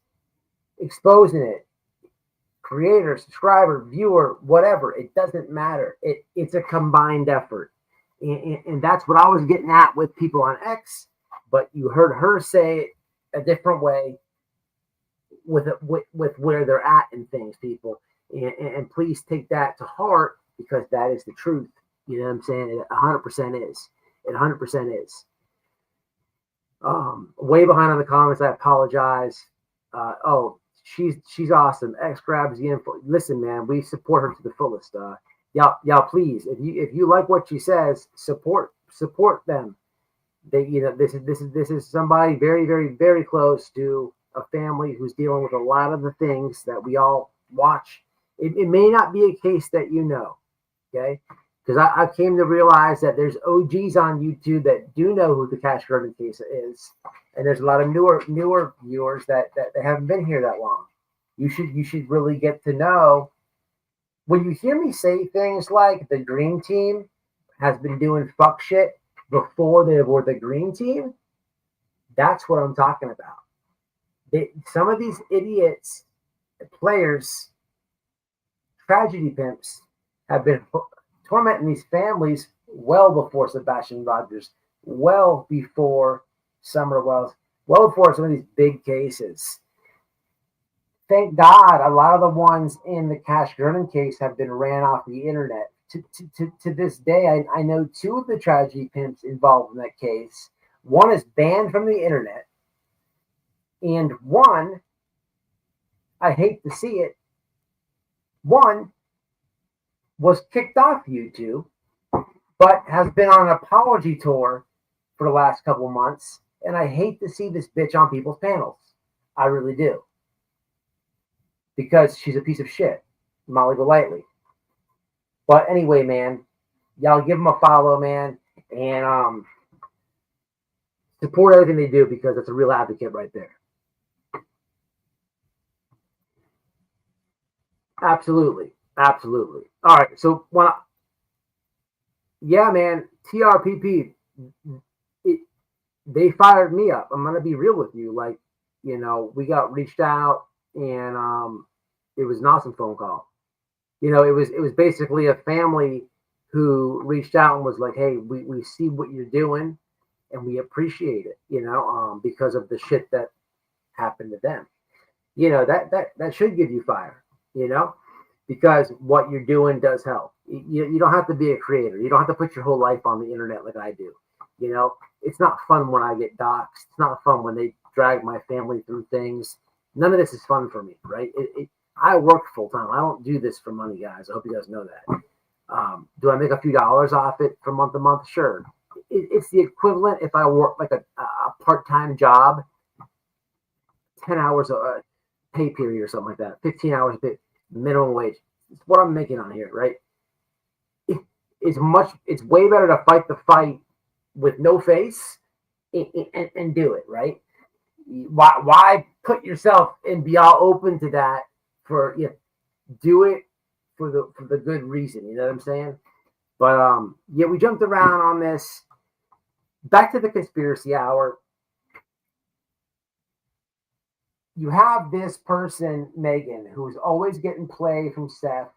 exposing it, creator, subscriber, viewer, whatever. It doesn't matter. It's a combined effort. And that's what I was getting at with people on X, but you heard her say it a different way with where they're at and things, people. And please take that to heart, because that is the truth. You know what I'm saying? It 100% is. It 100% is. Way behind on the comments. I apologize. She's awesome. X grabs the info. Listen, man, we support her to the fullest. Y'all, please, if you like what she says, support them. They, this is somebody very, very, very close to a family who's dealing with a lot of the things that we all watch. It may not be a case that okay, because I came to realize that there's OGs on YouTube that do know who the Cash Garden case is, and there's a lot of newer viewers that they haven't been here that long. You should really get to know. When you hear me say things like the Green Team has been doing fuck shit before they were the Green Team, that's what I'm talking about. Some of these idiots, players, tragedy pimps, have been tormenting these families well before Sebastian Rogers, well before Summer Wells, well before some of these big cases. Thank God a lot of the ones in the Cash Garden case have been ran off the internet. To this day, I know two of the tragedy pimps involved in that case. One is banned from the internet, and one, I hate to see it, one was kicked off YouTube, but has been on an apology tour for the last couple of months, and I hate to see this bitch on people's panels. I really do. Because she's a piece of shit. Molly Golightly. But anyway, man, y'all give them a follow, man, and support everything they do, because it's a real advocate right there. Absolutely. Absolutely. All right. So yeah, man, TRPP, they fired me up. I'm going to be real with you. Like, we got reached out, and it was an awesome phone call. It was basically a family who reached out and was like, hey, we see what you're doing and we appreciate it, because of the shit that happened to them. That should give you fire, because what you're doing does help. You don't have to be a creator. You don't have to put your whole life on the internet like I do. It's not fun when I get doxxed. It's not fun when they drag my family through things. None of this is fun for me, right? I work full time. I don't do this for money, guys. I hope you guys know that. Do I make a few dollars off it from month to month? Sure. It's the equivalent if I work like a part-time job, 10 hours a pay period or something like that, 15 hours a pay, minimum wage. It's what I'm making on here, right? It's way better to fight the fight with no face and do it, right? Why put yourself and be all open to that? Do it for the good reason, you know what I'm saying? But yeah, we jumped around on this. Back to the conspiracy hour. You have this person, Megan, who's always getting play from Seth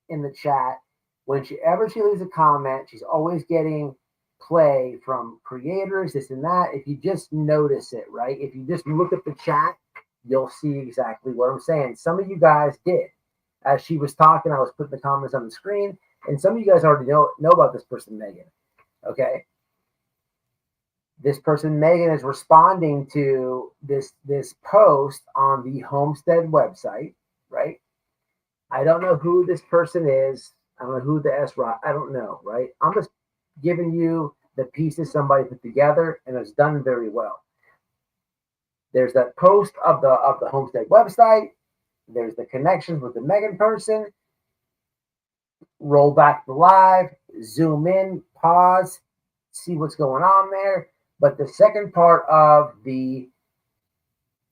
in the chat. Whenever she leaves a comment, she's always getting play from creators, this and that. If you just notice it, right? If you just look at the chat, you'll see exactly what I'm saying. Some of you guys did. As she was talking, I was putting the comments on the screen, and some of you guys already know about this person, Megan. Okay? This person, Megan, is responding to this post on the Homestead website, right? I don't know who this person is. I don't know who the I don't know, right? I'm just giving you the pieces somebody put together, and it's done very well. There's that post of the Homestead website. There's the connections with the Megan person. Roll back the live, zoom in, pause, see what's going on there. But the second part of the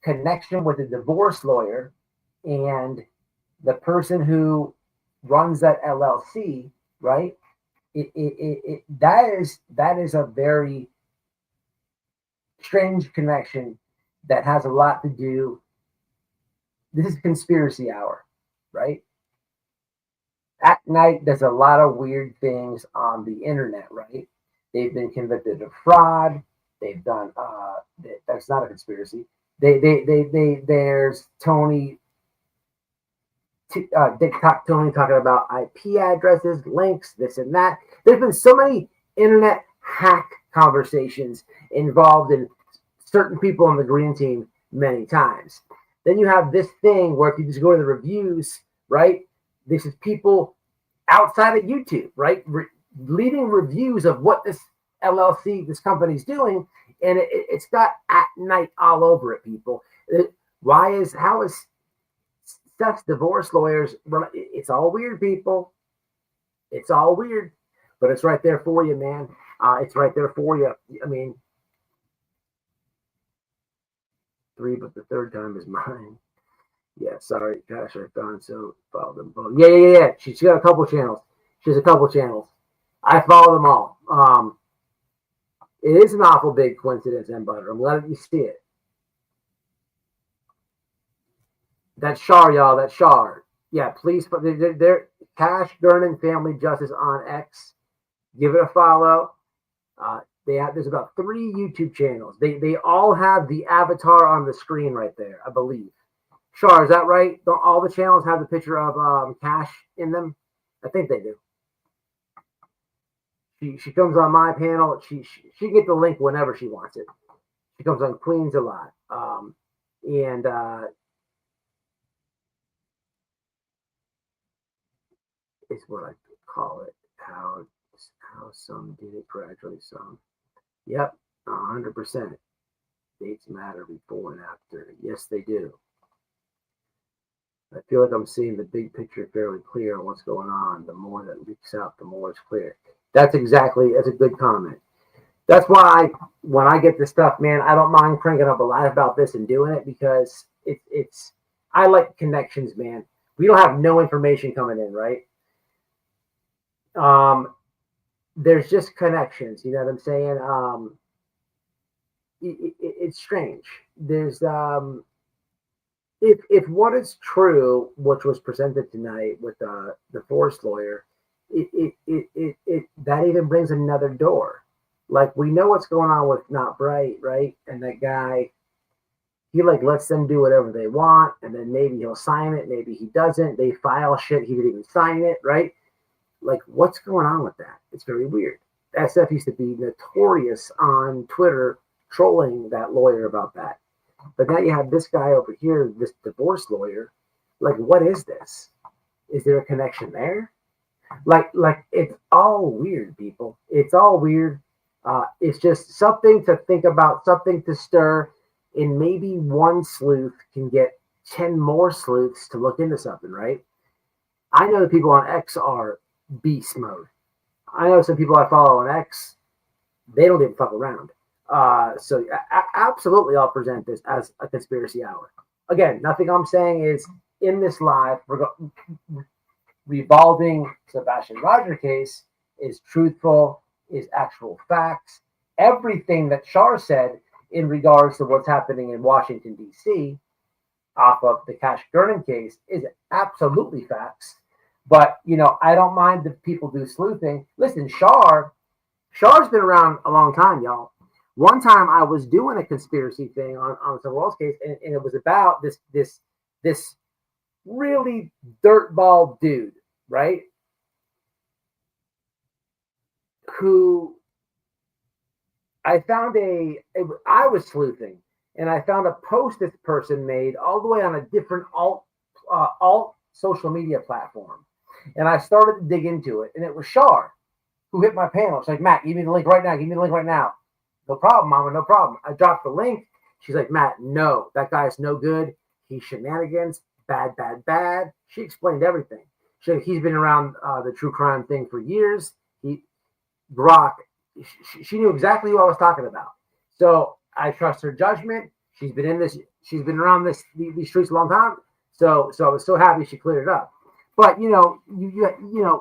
connection with the divorce lawyer and the person who runs that LLC, right? That is a very strange connection that has a lot to do. This is conspiracy hour. right? At Night does a lot of weird things on the internet, right? They've been convicted of fraud. They've done that's not a conspiracy. There's Tony TikTok Tony talking about IP addresses, links, this and that. There's been so many internet hack conversations involved in certain people on the green team many times. Then you have this thing where if you just go to the reviews, right? This is people outside of YouTube, right? Leading reviews of what this LLC, this company's doing, and it's got At Night all over it, people. How is Seth's divorce lawyers? It's all weird, people. It's all weird, but it's right there for you, man. It's right there for you. I mean, 3, but the third time is mine. Yeah, sorry, gosh, I found so follow them both. Yeah. She's got a couple channels. She has a couple channels. I follow them all. It is an awful big coincidence, and Butter. I'm letting you see it. That's Shar, y'all. That's Shar. Yeah, please. They're Cash Gernon Family Justice on X. Give it a follow. There's about 3 YouTube channels. They all have the avatar on the screen right there, I believe. Shar, is that right? Don't all the channels have the picture of Cash in them? I think they do. She comes on my panel. She can get the link whenever she wants it. She comes on Queens a lot. And it's what I call it. How some did it gradually, some. Yep, 100%. Dates matter before and after. Yes, they do. I feel like I'm seeing the big picture fairly clear on what's going on. The more that leaks out, the more it's clear. That's a good comment. That's why when I get this stuff, man, I don't mind cranking up a lot about this and doing it because I like connections, man. We don't have no information coming in, right? There's just connections, you know what I'm saying? It's strange. There's if what is true, which was presented tonight with the divorce lawyer, it that even brings another door. Like we know what's going on with Not Bright, right? And that guy, he like lets them do whatever they want, and then maybe he'll sign it, maybe he doesn't. They file shit, he didn't even sign it, right? Like what's going on with that? It's very weird. SF used to be notorious on Twitter trolling that lawyer about that. But now you have this guy over here, this divorce lawyer. Like, what is this? Is there a connection there? Like it's all weird, people. It's all weird. It's just something to think about, something to stir. And maybe one sleuth can get 10 more sleuths to look into something, right? I know the people on X are beast mode. I know some people I follow on X, they don't even fuck around. So absolutely, I'll present this as a conspiracy hour. Again, nothing I'm saying is in this live revolving Sebastian Roger case is truthful, is actual facts. Everything that Shar said in regards to what's happening in Washington, D.C. off of the Cash Gernon case is absolutely facts. But, you know, I don't mind if people do sleuthing. Listen, Shar's been around a long time, y'all. One time I was doing a conspiracy thing on someone else's case, and it was about this really dirtball dude, right? Who I found I was sleuthing, and I found a post this person made all the way on a different alt social media platform. And I started to dig into it, and it was Shar who hit my panel. She's like, Matt, give me the link right now. Give me the link right now. No problem, Mama, no problem. I dropped the link. She's like, Matt, no, that guy's no good. He's shenanigans, bad. She explained everything. He's been around the true crime thing for years. She knew exactly who I was talking about. So I trust her judgment. She's been around these streets a long time. So I was so happy she cleared it up. But you know,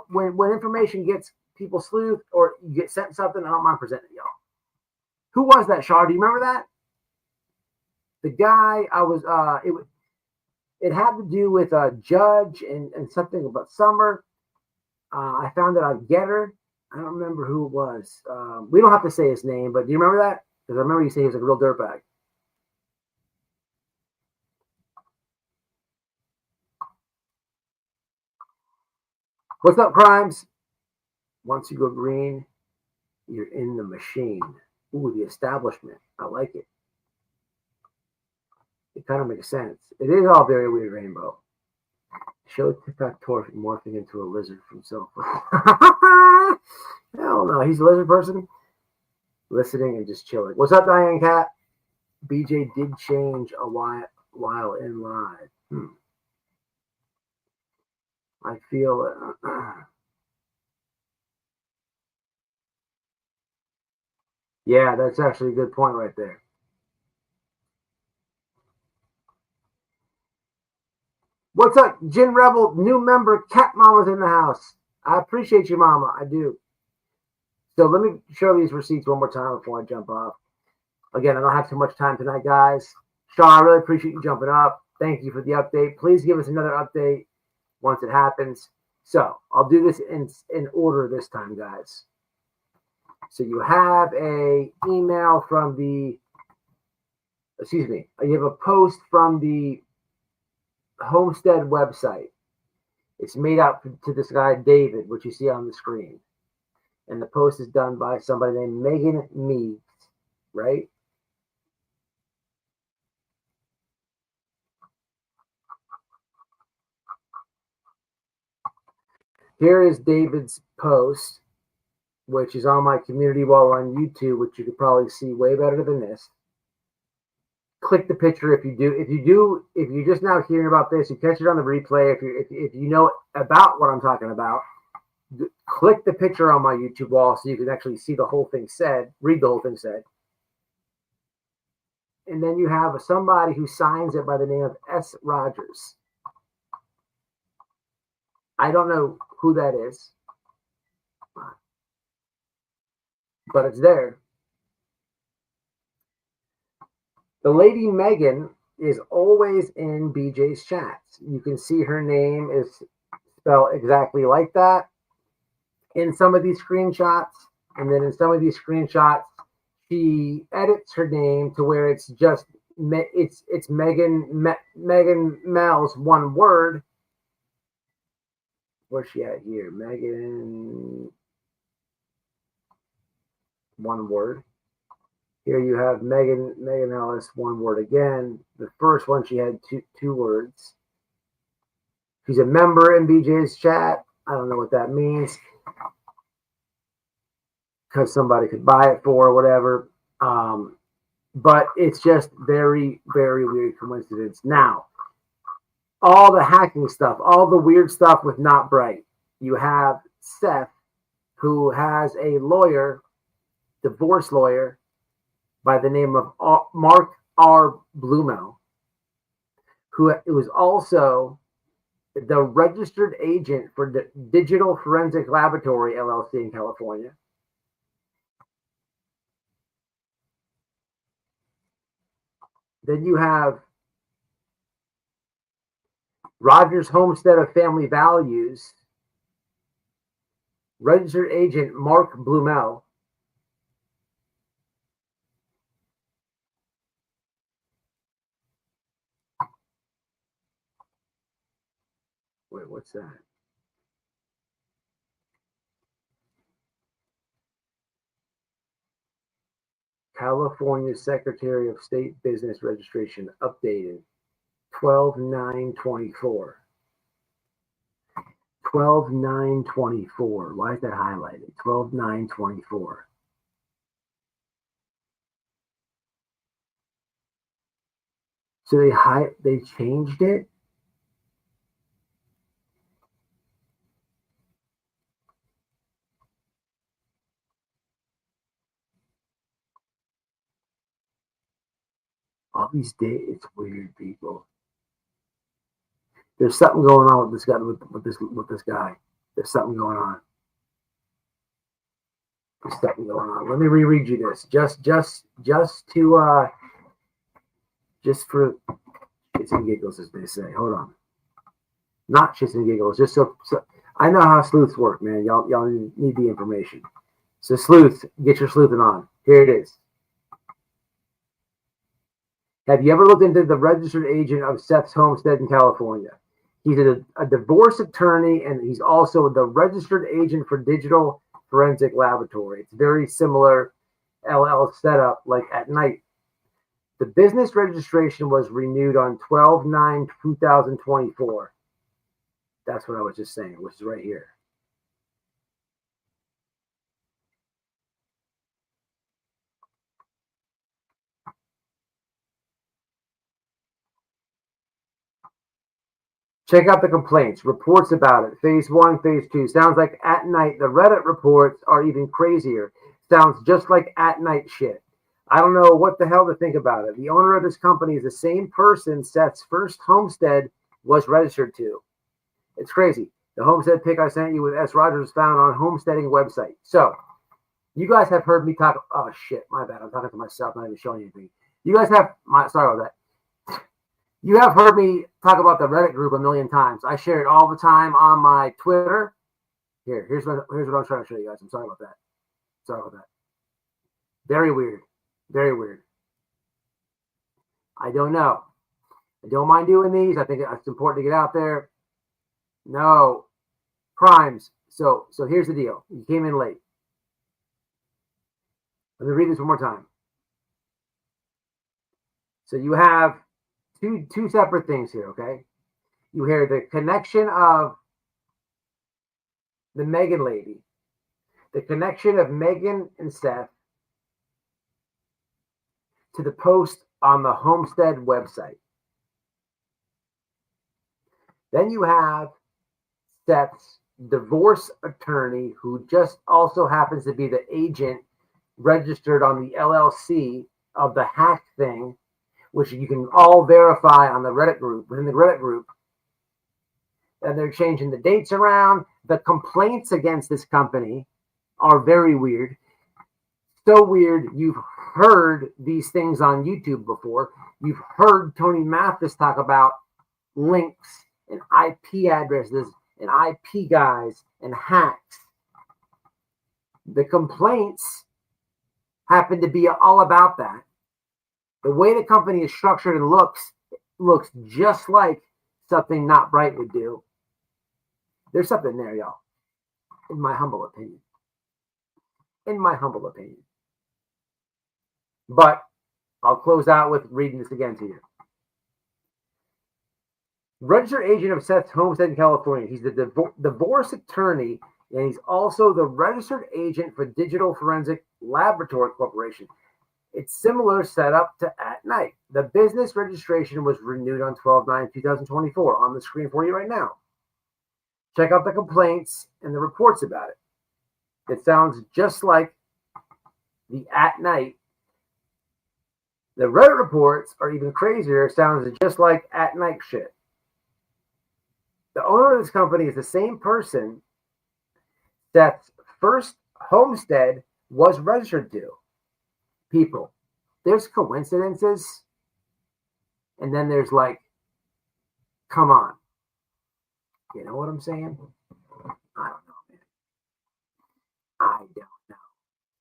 when information gets people sleuthed or you get sent something, I don't mind presenting it, y'all. Who was that, Shar? Do you remember that? The guy I was It had to do with a judge and something about summer. I found it on Gettr. I don't remember who it was. We don't have to say his name, but do you remember that? Because I remember you saying he was a real dirtbag. What's up, Crimes? Once you go green, you're in the machine. Ooh, the establishment. I like it. It kind of makes sense. It is all very weird, Rainbow. Show Tik Tok morphing into a lizard from so far. Hell no, he's a lizard person. Listening and just chilling. What's up, Diane Cat? BJ did change a while in live. I feel yeah, that's actually a good point right there. What's up, Gin Rebel? New member, Cat Mama's in the house. I appreciate you, Mama. I do. So let me show these receipts one more time before I jump off. Again, I don't have too much time tonight, guys. Shaw, I really appreciate you jumping up. Thank you for the update. Please give us another update once it happens. So I'll do this in order this time, guys. So you have a email from you have a post from the Homestead website. It's made out to this guy, David, which you see on the screen. And the post is done by somebody named Megan Meads, right? Here is David's post, which is on my community wall on YouTube, which you could probably see way better than this. Click the picture if you're just now hearing about this, you catch it on the replay. If you know about what I'm talking about, click the picture on my YouTube wall so you can actually see the whole thing said, read the whole thing said. And then you have somebody who signs it by the name of S. Rogers. I don't know who that is, but it's there. The lady Megan is always in BJ's chats. You can see her name is spelled exactly like that in some of these screenshots. And then in some of these screenshots, she edits her name to where it's just, it's Megan Mel's one word. Where's she at here? Megan, one word. Here you have Megan Ellis, one word again. The first one, she had two words. She's a member in BJ's chat. I don't know what that means. Because somebody could buy it for or whatever. But it's just very, very weird coincidence. Now, all the hacking stuff, all the weird stuff with Not Bright. You have Seth, who has a lawyer, divorce lawyer, by the name of Mark R. Blumel, who was also the registered agent for the Digital Forensic Laboratory, LLC in California. Then you have Rogers Homestead of Family Values, registered agent Mark Blumel. Wait, what's that? California Secretary of State Business Registration updated 12/9/24. 12/9/24. Why is that highlighted? 12/9/24. So they changed it. All these days, it's weird, people. There's something going on with this guy. With this guy, there's something going on. There's something going on. Let me reread you this, just for Shits and giggles, as they say. Hold on. Not shits and giggles. Just so I know how sleuths work, man. Y'all need the information. So sleuth, get your sleuthing on. Here it is. Have you ever looked into the registered agent of Seth's Homestead in California? He's a divorce attorney, and he's also the registered agent for Digital Forensic Laboratory. It's very similar LL setup, like at night. The business registration was renewed on 12/9/2024. That's what I was just saying, which is right here. Check out the complaints, reports about it. Phase 1, Phase 2. Sounds like at night. The Reddit reports are even crazier. Sounds just like at night shit. I don't know what the hell to think about it. The owner of this company is the same person Seth's first homestead was registered to. It's crazy. The homestead pic I sent you with S. Rogers was found on homesteading website. So, you guys have heard me talk. Oh, shit. My bad. I'm talking to myself, not even showing anything. You guys have. Sorry about that. You have heard me talk about the Reddit group a million times. I share it all the time on my Twitter. Here's what I'm trying to show you guys. I'm sorry about that. Very weird. Very weird. I don't know. I don't mind doing these. I think it's important to get out there. No crimes. So here's the deal. You came in late. Let me read this one more time. So you have two separate things here, okay? You hear the connection of the Megan lady, the connection of Megan and Seth to the post on the Homestead website. Then you have Seth's divorce attorney, who just also happens to be the agent registered on the LLC of the hack thing, which you can all verify on the Reddit group, within the Reddit group. And they're changing the dates around. The complaints against this company are very weird. So weird, you've heard these things on YouTube before. You've heard Tony Mathis talk about links and IP addresses and IP guys and hacks. The complaints happen to be all about that. The way the company is structured and looks just like something Not Bright would do. There's something there, y'all. In my humble opinion. But I'll close out with reading this again to you. Registered agent of Seth's Homestead in California. He's the divorce attorney, and he's also the registered agent for Digital Forensic Laboratory Corporation. It's similar setup to at night. The business registration was renewed on 12/9/2024 on the screen for you right now. Check out the complaints and the reports about it. It sounds just like the at night. The Reddit reports are even crazier. It sounds just like at night shit. The owner of this company is the same person Seth's first homestead was registered to. People, there's coincidences, and then there's like, come on. You know what I'm saying? I don't know, man. I don't know.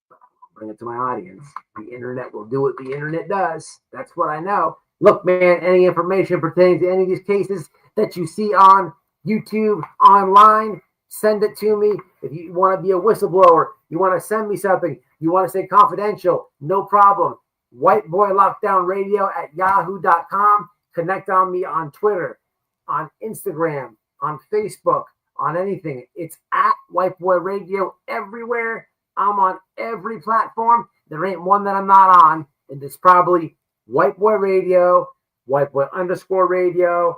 But I'll bring it to my audience. The internet will do what the internet does. That's what I know. Look, man, any information pertaining to any of these cases that you see on YouTube, online, send it to me. If you want to be a whistleblower, you want to send me something, you want to say confidential, no problem. whiteboylockdownradio@yahoo.com. Connect on me on Twitter, on Instagram, on Facebook, on anything. It's at Whiteboy Radio everywhere. I'm on every platform. There ain't one that I'm not on. And it's probably Whiteboy Radio, Whiteboy_radio.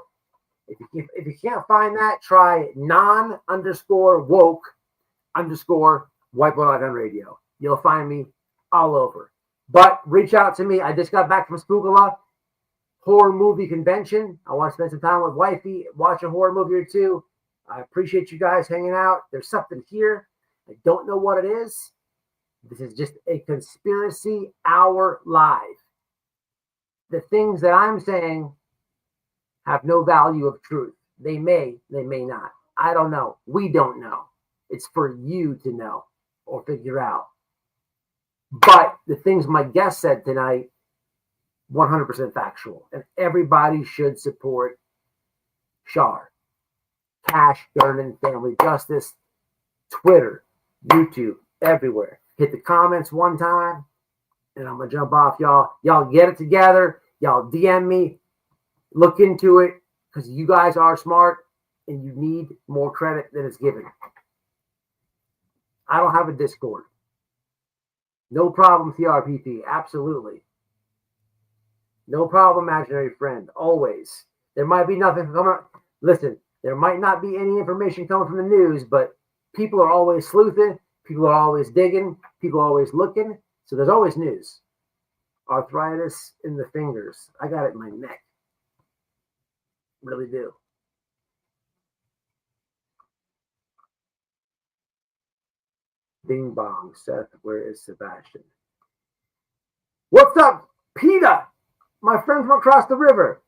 If you can't find that, try non_woke_Whiteboy Radio. You'll find me all over. But reach out to me. I just got back from Spookala horror movie convention. I want to spend some time with wifey, watch a horror movie or two. I appreciate you guys hanging out. There's something here. I don't know what it is. This is just a conspiracy hour live. The things that I'm saying have no value of truth. They may not. I don't know. We don't know. It's for you to know or figure out. But the things my guest said tonight, 100% factual. And everybody should support Shar. Cash, Durnan, Family Justice, Twitter, YouTube, everywhere. Hit the comments one time, and I'm going to jump off, y'all. Y'all get it together. Y'all DM me. Look into it, because you guys are smart, and you need more credit than it's given. I don't have a Discord. No problem, TRPP. Absolutely. No problem, imaginary friend. Always. There might be nothing coming up. Listen, there might not be any information coming from the news, but people are always sleuthing. People are always digging. People are always looking. So there's always news. Arthritis in the fingers. I got it in my neck. Really do. Bing bong. Seth, where is Sebastian? What's up, PETA? My friend from across the river.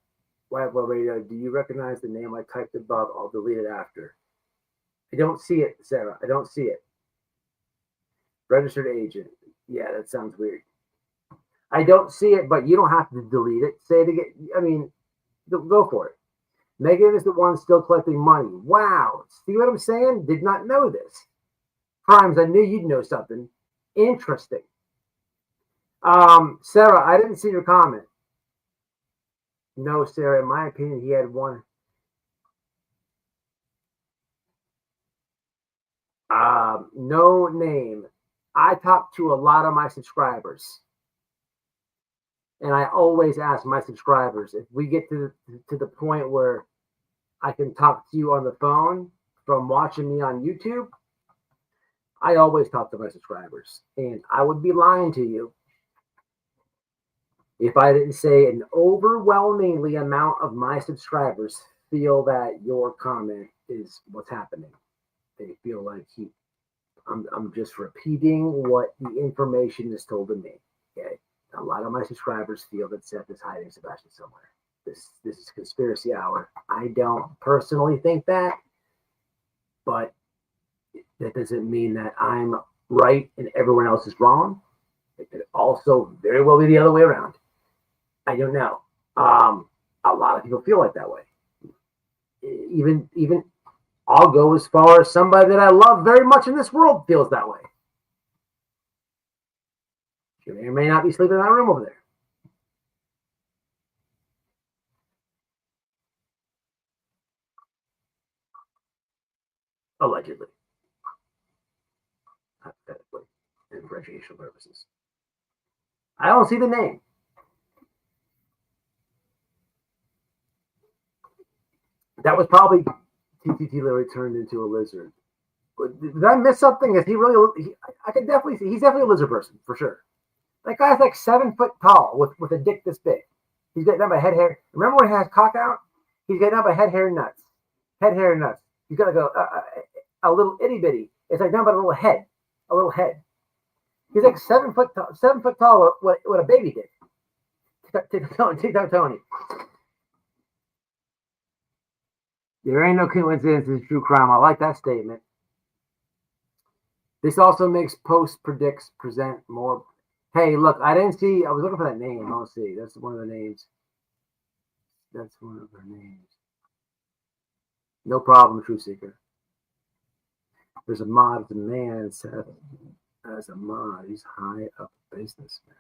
WHITEBOY Radio, do you recognize the name I typed above? I'll delete it after. I don't see it, Sarah. I don't see it. Registered agent. Yeah, that sounds weird. I don't see it, but you don't have to delete it. Say it again. I mean, go for it. Megan is the one still collecting money. Wow. See what I'm saying? Did not know this. Primes, I knew you'd know something. Interesting. Sarah, I didn't see your comment. No, Sarah, in my opinion, he had one. No name. I talk to a lot of my subscribers. And I always ask my subscribers, if we get to the point where I can talk to you on the phone from watching me on YouTube, I always talk to my subscribers. And I would be lying to you if I didn't say an overwhelmingly amount of my subscribers feel that your comment is what's happening. They feel like I'm just repeating what the information is told to me. Okay. A lot of my subscribers feel that Seth is hiding Sebastian somewhere. This is conspiracy hour. I don't personally think that, but that doesn't mean that I'm right and everyone else is wrong. It could also very well be the other way around. I don't know. A lot of people feel like that way. Even I'll go as far as somebody that I love very much in this world feels that way. You may or may not be sleeping in that room over there. Allegedly. Hypothetically. And for educational purposes. I don't see the name. That was probably TTT Larry turned into a lizard. Did I miss something? Is he really? I can definitely see. He's definitely a lizard person, for sure. That guy's like 7 foot tall with a dick this big. He's getting down by head hair. Remember when he has cock out? He's getting down by head hair nuts. Head hair nuts. He's got like a little itty bitty. It's like down by a little head. A little head. He's like 7 foot tall with a baby dick. Tik Tok Tony. There ain't no coincidence, it's true crime. I like that statement. This also makes post predicts present more. Hey, look, I didn't see. I was looking for that name. I'll see. That's one of the names. That's one of her names. No problem, True Seeker. There's a mod, the man said as a mod, he's high up businessman.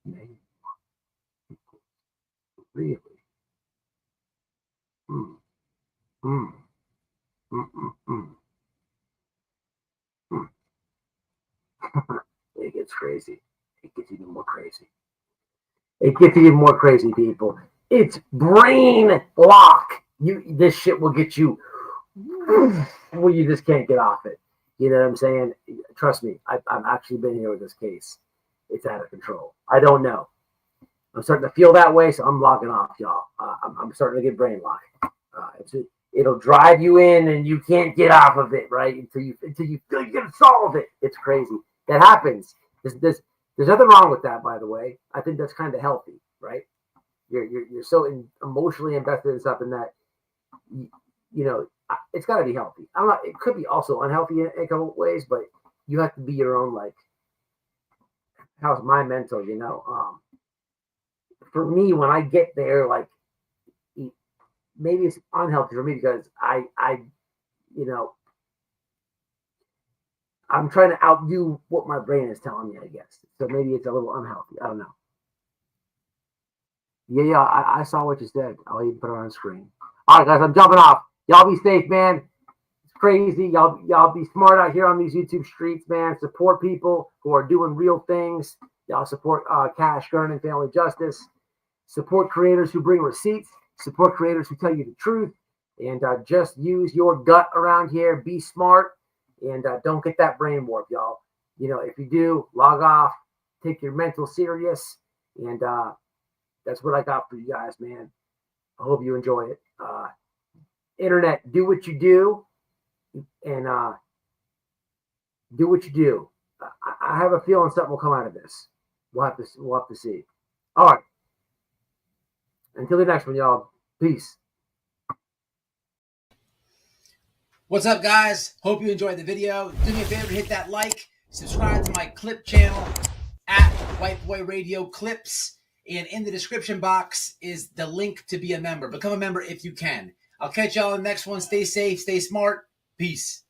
Name. Really? It gets crazy. It gets even more crazy. It gets even more crazy, people. It's brain lock. This shit will get you well, you just can't get off it. You know what I'm saying? Trust me, I've actually been here with this case. It's out of control. I don't know. I'm starting to feel that way, so I'm logging off, y'all. I'm starting to get brain locked. It'll drive you in, and you can't get off of it, right? Until you feel you can solve it. It's crazy. That happens. This There's nothing wrong with that, by the way. I think that's kind of healthy, right? You're so emotionally invested in something that it's got to be healthy. It could be also unhealthy in a couple of ways, but you have to be your own, like, how's my mental, for me, when I get there, like, maybe it's unhealthy for me because I'm trying to outdo what my brain is telling me, I guess. So maybe it's a little unhealthy. I don't know. Yeah, I saw what you said. I'll even put it on screen. All right, guys, I'm jumping off. Y'all be safe, man. It's crazy. Y'all be smart out here on these YouTube streets, man. Support people who are doing real things. Y'all support cash earning family justice. Support creators who bring receipts. Support creators who tell you the truth. And just use your gut around here. Be smart. And don't get that brain warp, y'all. If you do, log off. Take your mental serious. And that's what I got for you guys, man. I hope you enjoy it. Internet, do what you do. And do what you do. I have a feeling something will come out of this. We'll have to see. All right. Until the next one, y'all. Peace. What's up, guys? Hope you enjoyed the video. Do me a favor, hit that like, subscribe to my clip channel at WHITEBOY Radio Clips, and in the description box is the link to be a member. Become a member if you can. I'll catch y'all in the next one. Stay safe, stay smart. Peace.